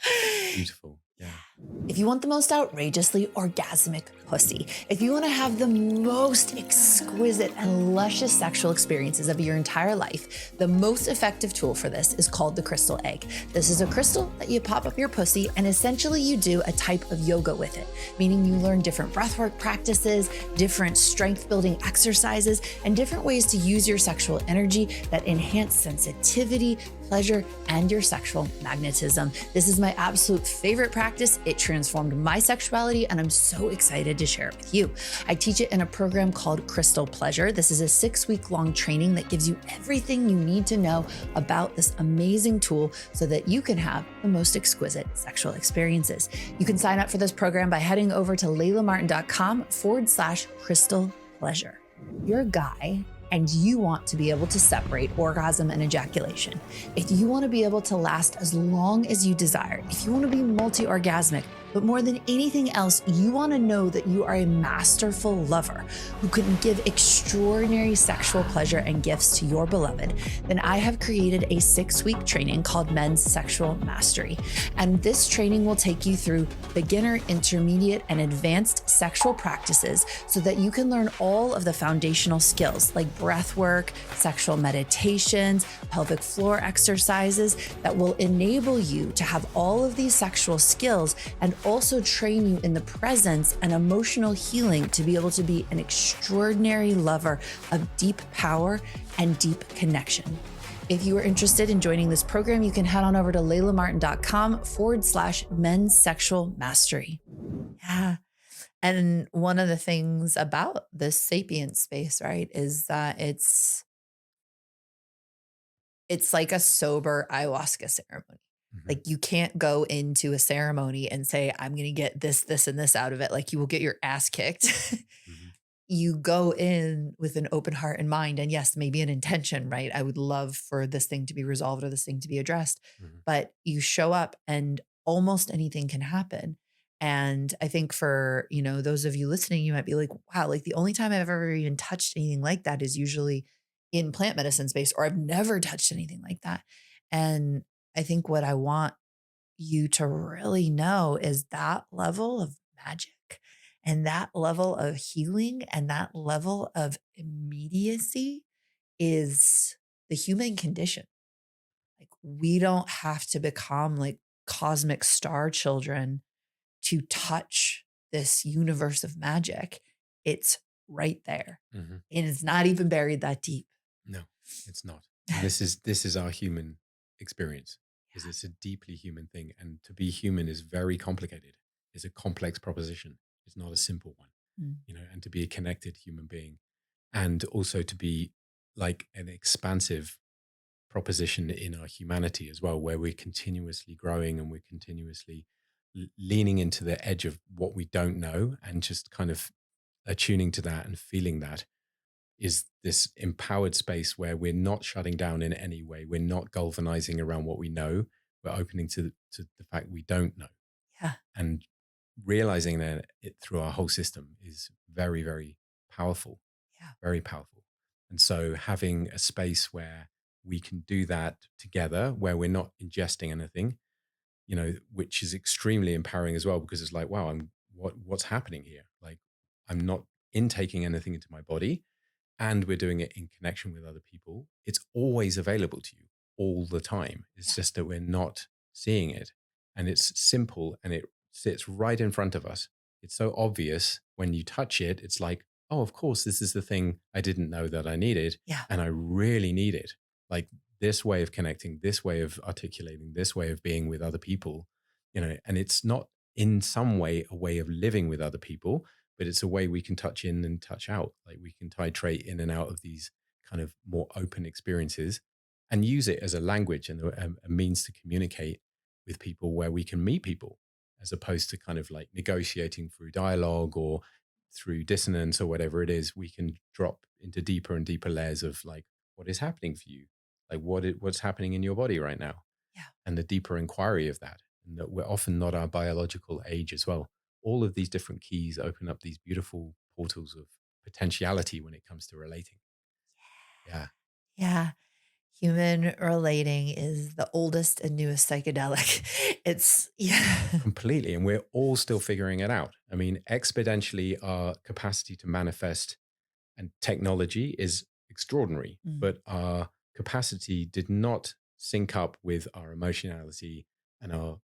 Speaker 2: It's beautiful. Yeah.
Speaker 1: If you want the most outrageously orgasmic pussy, if you want to have the most exquisite and luscious sexual experiences of your entire life, the most effective tool for this is called the crystal egg. This is a crystal that you pop up your pussy, and essentially you do a type of yoga with it, meaning you learn different breathwork practices, different strength building exercises, and different ways to use your sexual energy that enhance sensitivity, pleasure, and your sexual magnetism. This is my absolute favorite practice. It transformed my sexuality, and I'm so excited to share it with you. I teach it in a program called Crystal Pleasure. This is a 6-week-long training that gives you everything you need to know about this amazing tool so that you can have the most exquisite sexual experiences. You can sign up for this program by heading over to laylamartin.com/crystal pleasure. You're a guy, and you want to be able to separate orgasm and ejaculation. If you want to be able to last as long as you desire, if you want to be multi-orgasmic, but more than anything else, you want to know that you are a masterful lover who can give extraordinary sexual pleasure and gifts to your beloved, then I have created a 6-week training called Men's Sexual Mastery. And this training will take you through beginner, intermediate, and advanced sexual practices so that you can learn all of the foundational skills like breath work, sexual meditations, pelvic floor exercises that will enable you to have all of these sexual skills, and also train you in the presence and emotional healing to be able to be an extraordinary lover of deep power and deep connection. If you are interested in joining this program, you can head on over to laylamartin.com/men's sexual mastery. Yeah. And one of the things about this Sapience space, right, is that it's like a sober ayahuasca ceremony.
Speaker 2: Mhm.
Speaker 1: Like, you can't go into a ceremony and say, I'm going to get this, this, and this out of it. Like, you will get your ass kicked.
Speaker 2: Mhm.
Speaker 1: You go in with an open heart and mind, and yes, maybe an intention, right? I would love for this thing to be resolved or this thing to be addressed.
Speaker 2: Mhm.
Speaker 1: But you show up and almost anything can happen. And I think for, those of you listening, you might be like, wow, like the only time I've ever even touched anything like that is usually in plant medicine space, or I've never touched anything like that. And I think what I want you to really know is that level of magic and that level of healing and that level of immediacy is the human condition. Like, we don't have to become like cosmic star children to touch this universe of magic. It's right there.
Speaker 2: Mhm.
Speaker 1: And it's not even buried that deep.
Speaker 2: No, it's not. And this is our human experience. Is
Speaker 1: Yeah.
Speaker 2: it's a deeply human thing, and to be human is very complicated. It's a complex proposition. It's not a simple one,
Speaker 1: Mm.
Speaker 2: and to be a connected human being, and also to be like an expansive proposition in our humanity as well, where we're continuously growing and we're continuously leaning into the edge of what we don't know, and just kind of attuning to that and feeling that is this empowered space where we're not shutting down in any way. We're not galvanizing around what we know. We're opening to the fact we don't know,
Speaker 1: Yeah.
Speaker 2: and realizing that it through our whole system is very, very powerful,
Speaker 1: Yeah.
Speaker 2: very powerful. And so having a space where we can do that together where we're not ingesting anything, which is extremely empowering as well, because it's like, wow, what's happening here? Like, I'm not intaking anything into my body, and we're doing it in connection with other people. It's always available to you all the time. It's
Speaker 1: Yeah.
Speaker 2: just that we're not seeing it. And it's simple and it sits right in front of us. It's so obvious when you touch it. It's like, oh, of course, this is the thing I didn't know that I needed.
Speaker 1: Yeah.
Speaker 2: And I really need it. Like this way of connecting, this way of articulating, this way of being with other people, and it's not in some way a way of living with other people, but it's a way we can touch in and touch out. Like we can titrate in and out of these kind of more open experiences and use it as a language and a means to communicate with people where we can meet people, as opposed to kind of like negotiating through dialogue or through dissonance or whatever it is. We can drop into deeper and deeper layers of like, what is happening for you? Like what's happening in your body right now?
Speaker 1: Yeah.
Speaker 2: And the deeper inquiry of that. And that we're often not our biological age as well. All of these different keys open up these beautiful portals of potentiality when it comes to relating. Yeah,
Speaker 1: Yeah. Human relating is the oldest and newest psychedelic. It's, yeah.
Speaker 2: completely. And we're all still figuring it out. I mean, exponentially, our capacity to manifest and technology is extraordinary,
Speaker 1: Mm.
Speaker 2: but our capacity did not sync up with our emotionality and our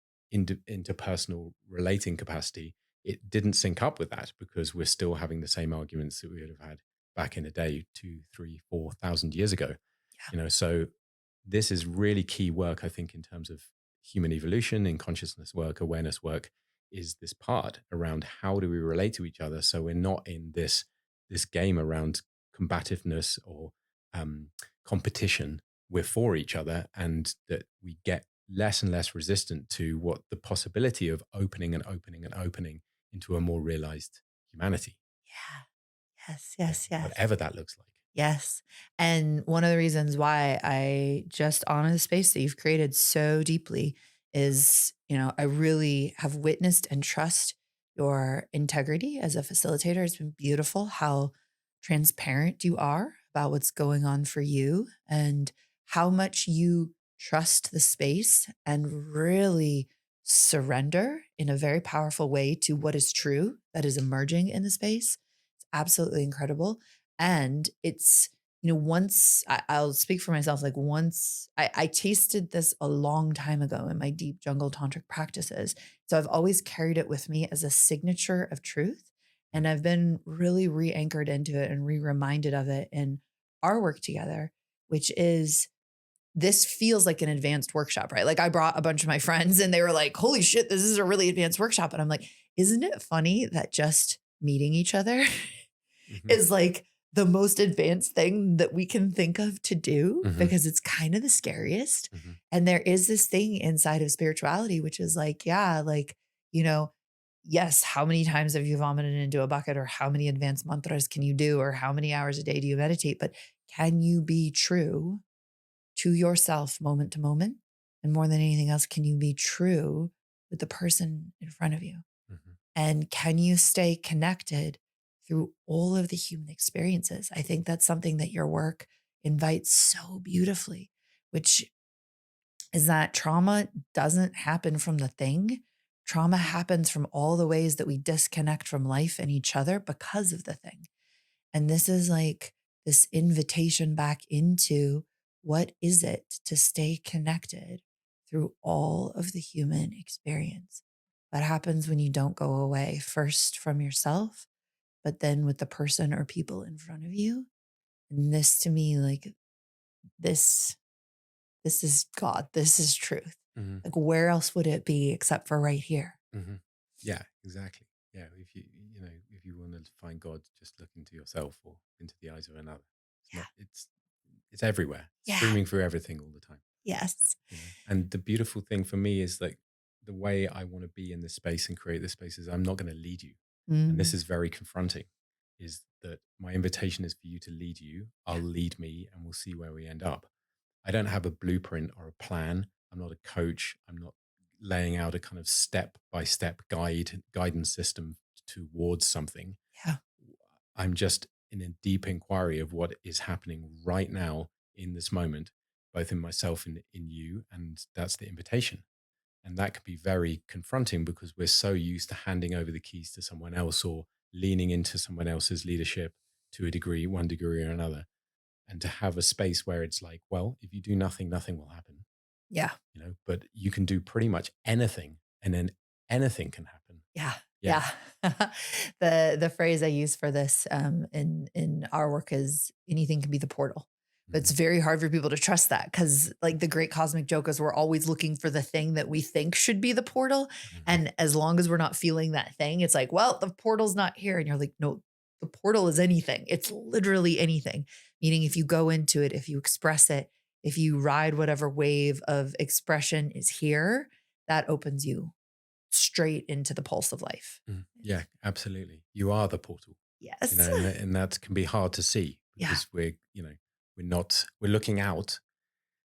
Speaker 2: interpersonal relating capacity. It didn't sync up with that because we're still having the same arguments that we would have had back in the day, 2, 3, 4,000 years ago.
Speaker 1: Yeah.
Speaker 2: So this is really key work, I think, in terms of human evolution and consciousness work, awareness work, is this part around how do we relate to each other so we're not in this game around combativeness or competition. We're for each other, and that we get less and less resistant to what the possibility of opening and opening and opening into a more realized humanity.
Speaker 1: Yeah. Yes.
Speaker 2: Yeah,
Speaker 1: Yes. Yes.
Speaker 2: whatever that looks like.
Speaker 1: Yes. And one of the reasons why I just honor the space that you've created so deeply is, I really have witnessed and trust your integrity as a facilitator. It's been beautiful how transparent you are about what's going on for you and how much you trust the space and really surrender in a very powerful way to what is true that is emerging in the space. It's absolutely incredible. And it's, once I'll speak for myself, like once I tasted this a long time ago in my deep jungle tantric practices. So I've always carried it with me as a signature of truth. And I've been really re anchored into it and re reminded of it in our work together, which is this feels like an advanced workshop, right? Like I brought a bunch of my friends and they were like, holy shit, this is a really advanced workshop. And I'm like, isn't it funny that just meeting each other
Speaker 2: Hmm.
Speaker 1: is like the most advanced thing that we can think of to do
Speaker 2: Hmm.
Speaker 1: because it's kind of the scariest.
Speaker 2: Hmm.
Speaker 1: And there is this thing inside of spirituality, which is like, yeah, like, you know, yes, how many times have you vomited into a bucket or how many advanced mantras can you do or how many hours a day do you meditate? But can you be true to yourself moment to moment? And more than anything else, can you be true with the person in front of you?
Speaker 2: Hmm.
Speaker 1: And can you stay connected through all of the human experiences? I think that's something that your work invites so beautifully, which is that trauma doesn't happen from the thing. Trauma happens from all the ways that we disconnect from life and each other because of the thing. And this is like this invitation back into what is it to stay connected through all of the human experience? What happens when you don't go away first from yourself, but then with the person or people in front of you? And this to me, like this, this is God, this is truth.
Speaker 2: Hmm.
Speaker 1: Like where else would it be except for right here?
Speaker 2: Hmm. Yeah, exactly. Yeah, if you want to find God, just look into yourself or into the eyes of another. It's not. It's everywhere,
Speaker 1: Yeah.
Speaker 2: streaming through everything all the time.
Speaker 1: Yes.
Speaker 2: And the beautiful thing for me is like the way I want to be in this space and create this space is I'm not going to lead you, and this
Speaker 1: Mm.
Speaker 2: is very confronting. Is that my invitation is for you to lead you?
Speaker 1: Yeah.
Speaker 2: I'll lead me, and we'll see where we end up. I don't have a blueprint or a plan. I'm not a coach. I'm not laying out a kind of step by step guidance system towards something.
Speaker 1: Yeah.
Speaker 2: I'm just in a deep inquiry of what is happening right now in this moment. both in myself and in you. And that's the invitation. And that can be very confronting because we're so used to handing over the keys to someone else or leaning into someone else's leadership to a degree, one degree or another. And to have a space where it's like, well, if you do nothing, nothing will happen,
Speaker 1: Yeah.
Speaker 2: but you can do pretty much anything and then anything can happen.
Speaker 1: Yeah.
Speaker 2: Yeah.
Speaker 1: Yeah. The phrase I use for this in our work is anything can be the portal. But it's
Speaker 2: Mhm.
Speaker 1: very hard for people to trust that because like the great cosmic joke is we're always looking for the thing that we think should be the portal.
Speaker 2: Mhm.
Speaker 1: And as long as we're not feeling that thing, it's like, well, the portal's not here. And you're like, no, the portal is anything. It's literally anything. Meaning if you go into it, if you express it, if you ride whatever wave of expression is here, that opens you straight into the pulse of life.
Speaker 2: Yeah, absolutely. You are the portal,
Speaker 1: Yes.
Speaker 2: and that can be hard to see
Speaker 1: Yeah.
Speaker 2: because we're looking out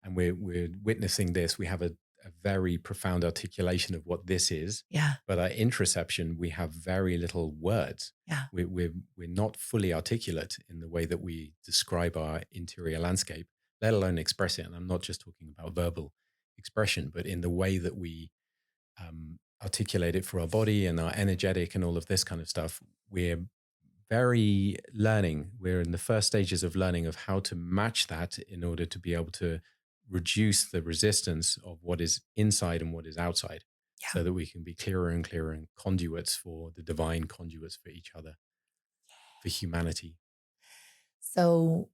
Speaker 2: and we're witnessing this. We have a very profound articulation of what this is,
Speaker 1: Yeah.
Speaker 2: but our introception, we have very little words.
Speaker 1: Yeah.
Speaker 2: We're not fully articulate in the way that we describe our interior landscape, let alone express it. And I'm not just talking about verbal expression, but in the way that we articulate it for our body and our energetic and all of this kind of stuff. We're very learning. We're in the first stages of learning of how to match that in order to be able to reduce the resistance of what is inside and what is outside
Speaker 1: Yeah.
Speaker 2: so that we can be clearer and clearer and conduits for the divine, conduits for each other, for humanity.
Speaker 1: So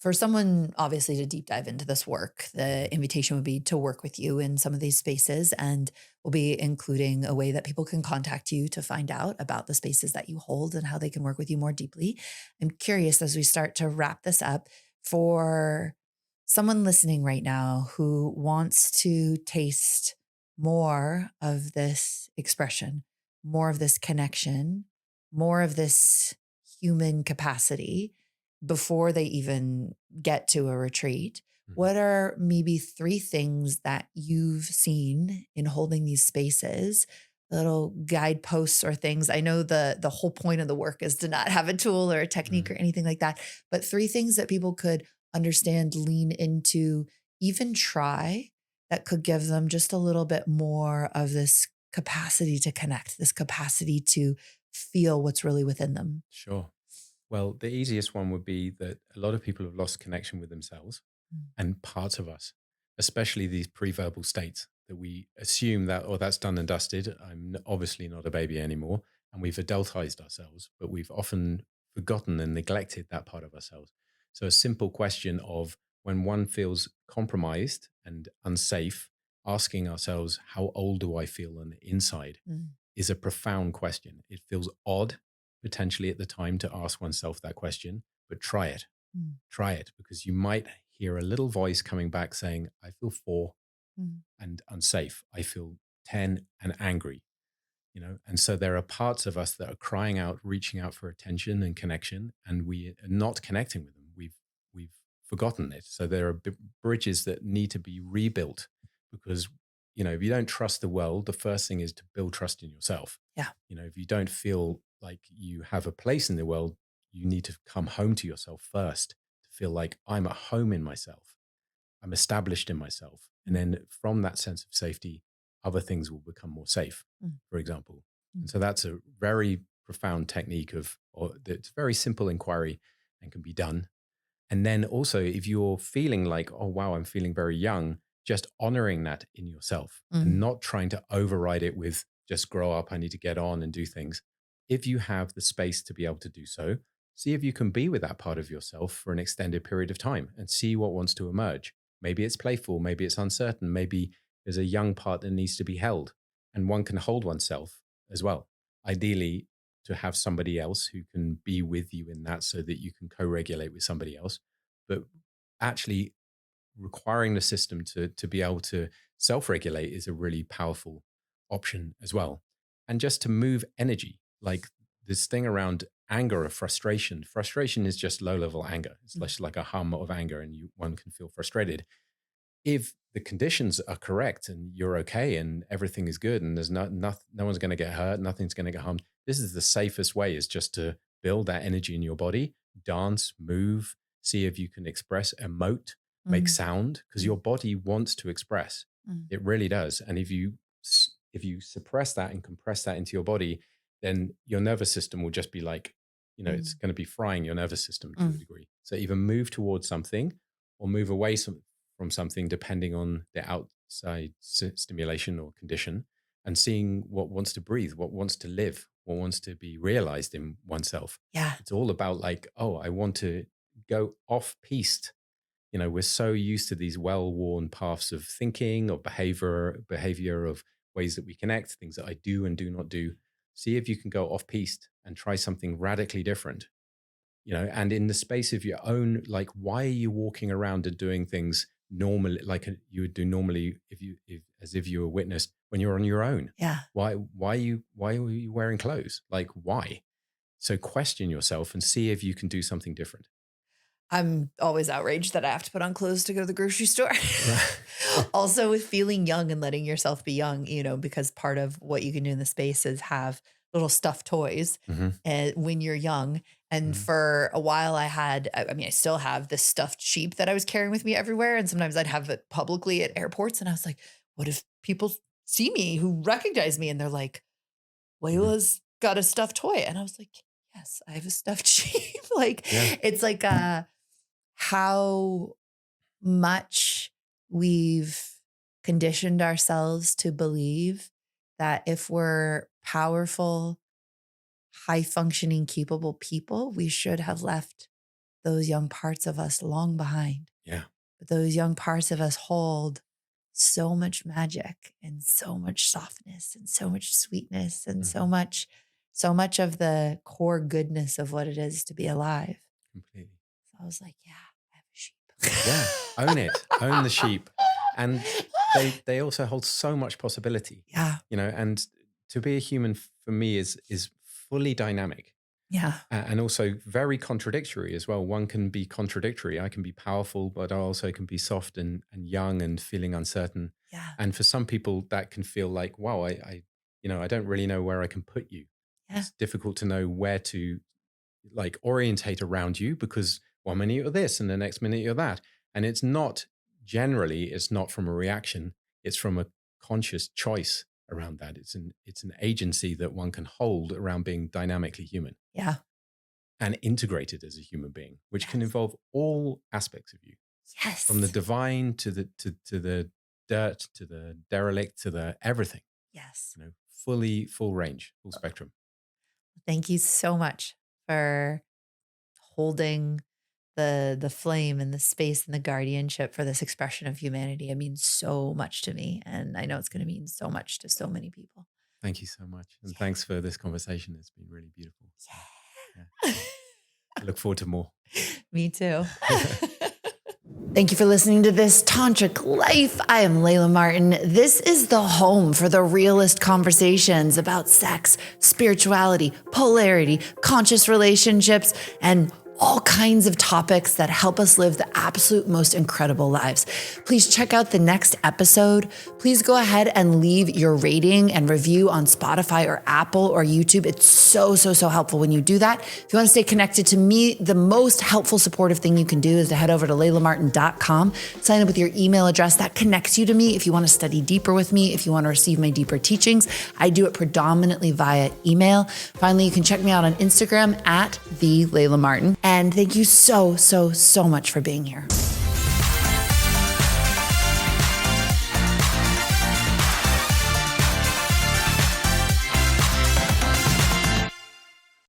Speaker 1: for someone obviously to deep dive into this work, the invitation would be to work with you in some of these spaces. And we'll be including a way that people can contact you to find out about the spaces that you hold and how they can work with you more deeply. I'm curious as we start to wrap this up for someone listening right now who wants to taste more of this expression, more of this connection, more of this human capacity before they even get to a retreat,
Speaker 2: Mhm.
Speaker 1: what are maybe three things that you've seen in holding these spaces, little guideposts or things? I know the whole point of the work is to not have a tool or a technique
Speaker 2: Mhm.
Speaker 1: or anything like that, but three things that people could understand, lean into, even try that could give them just a little bit more of this capacity to connect, this capacity to feel what's really within them.
Speaker 2: Sure. Well, the easiest one would be that a lot of people have lost connection with themselves
Speaker 1: Mm.
Speaker 2: and parts of us, especially these pre-verbal states that we assume that, oh, that's done and dusted. Obviously not a baby anymore. And we've adultized ourselves, but we've often forgotten and neglected that part of ourselves. So a simple question of when one feels compromised and unsafe, asking ourselves, how old do I feel on the inside
Speaker 1: Mm.
Speaker 2: is a profound question. It feels odd potentially at the time to ask oneself that question, but try it.
Speaker 1: Mm.
Speaker 2: Try it because you might hear a little voice coming back saying, I feel 4
Speaker 1: Mm.
Speaker 2: and unsafe. I feel 10 and angry, And so there are parts of us that are crying out, reaching out for attention and connection, and we are not connecting with them. We've forgotten it. So there are bridges that need to be rebuilt because, if you don't trust the world, the first thing is to build trust in yourself.
Speaker 1: Yeah.
Speaker 2: If you don't feel like you have a place in the world, you need to come home to yourself first to feel like I'm at home in myself. I'm established in myself. And
Speaker 1: Mm.
Speaker 2: then from that sense of safety, other things will become more safe,
Speaker 1: Mm.
Speaker 2: for example. And
Speaker 1: Mm.
Speaker 2: so that's a very profound technique or it's very simple inquiry and can be done. And then also, if you're feeling like, oh, wow, I'm feeling very young, just honoring that in yourself and
Speaker 1: Mm.
Speaker 2: not trying to override it with just grow up, I need to get on and do things. If you have the space to be able to do so, see if you can be with that part of yourself for an extended period of time and see what wants to emerge. Maybe it's playful, maybe it's uncertain, maybe there's a young part that needs to be held, and one can hold oneself as well. Ideally, to have somebody else who can be with you in that so that you can co-regulate with somebody else, but actually requiring the system to be able to self-regulate is a really powerful option as well. And just to move energy, like this thing around anger or frustration is just low-level anger. It's
Speaker 1: Mm.
Speaker 2: just like a hum of anger and one can feel frustrated if the conditions are correct and you're okay and everything is good and there's no one's going to get hurt, nothing's going to get harmed, this is the safest way, is just to build that energy in your body, dance, move, see if you can express, emote, make sound, because your body wants to express. It really does. And if you suppress that and compress that into your body, then your nervous system will just be like, it's going to be frying your nervous system to a degree. So either move towards something or move away from something, depending on the outside stimulation or condition, and seeing what wants to breathe, what wants to live, what wants to be realized in oneself.
Speaker 1: Yeah.
Speaker 2: It's all about like, oh, I want to go off-piste. We're so used to these well-worn paths of thinking, of behavior, of ways that we connect, things that I do and do not do. See if you can go off-piste and try something radically different, and in the space of your own, like, why are you walking around and doing things normally, like you would do normally as if you were witnessed when you're on your own?
Speaker 1: Yeah.
Speaker 2: Why are you wearing clothes? Like, why? So question yourself and see if you can do something different.
Speaker 1: I'm always outraged that I have to put on clothes to go to the grocery store. Also with feeling young and letting yourself be young, because part of what you can do in the space is have little stuffed toys when you're young. And for a while I still have this stuffed sheep that I was carrying with me everywhere. And sometimes I'd have it publicly at airports. And I was like, what if people see me who recognize me? And they're like, Layla's got a stuffed toy. And I was like, yes, I have a stuffed sheep. It's like how much we've conditioned ourselves to believe that if we're powerful, high functioning, capable people, we should have left those young parts of us long behind.
Speaker 2: Yeah.
Speaker 1: But those young parts of us hold so much magic and so much softness and so much sweetness and so much of the core goodness of what it is to be alive.
Speaker 2: Completely.
Speaker 1: So I was like, yeah, I have a sheep.
Speaker 2: Yeah, own it. Own the sheep. And they also hold so much possibility.
Speaker 1: Yeah.
Speaker 2: And to be a human for me is fully dynamic.
Speaker 1: Yeah.
Speaker 2: And also very contradictory as well. One can be contradictory. I can be powerful, but I also can be soft and young and feeling uncertain.
Speaker 1: Yeah.
Speaker 2: And for some people that can feel like, wow, I don't really know where I can put you. Yeah. It's difficult to know where to orientate around you, because 1 minute you're this and the next minute you're that. And it's not from a reaction. It's from a conscious choice around that. It's an agency that one can hold around being dynamically human.
Speaker 1: Yeah.
Speaker 2: And integrated as a human being, which can involve all aspects of you.
Speaker 1: Yes.
Speaker 2: From the divine to the dirt, to the derelict, to the everything.
Speaker 1: Yes.
Speaker 2: Full range, full spectrum.
Speaker 1: Thank you so much for holding the flame and the space and the guardianship for this expression of humanity. It means so much to me. And I know it's going to mean so much to so many people.
Speaker 2: Thank you so much. And thanks for this conversation. It's been really beautiful.
Speaker 1: Yeah.
Speaker 2: I look forward to more.
Speaker 1: Me too. Thank you for listening to this Tantric Life. I am Layla Martin. This is the home for the realist conversations about sex, spirituality, polarity, conscious relationships, and all kinds of topics that help us live the absolute most incredible lives. Please check out the next episode. Please go ahead and leave your rating and review on Spotify or Apple or YouTube. It's so helpful when you do that. If you want to stay connected to me, the most helpful supportive thing you can do is to head over to laylamartin.com, sign up with your email address. That connects you to me if you want to study deeper with me, if you want to receive my deeper teachings. I do it predominantly via email. Finally, you can check me out on Instagram at @the Layla Martin. And thank you so much for being here.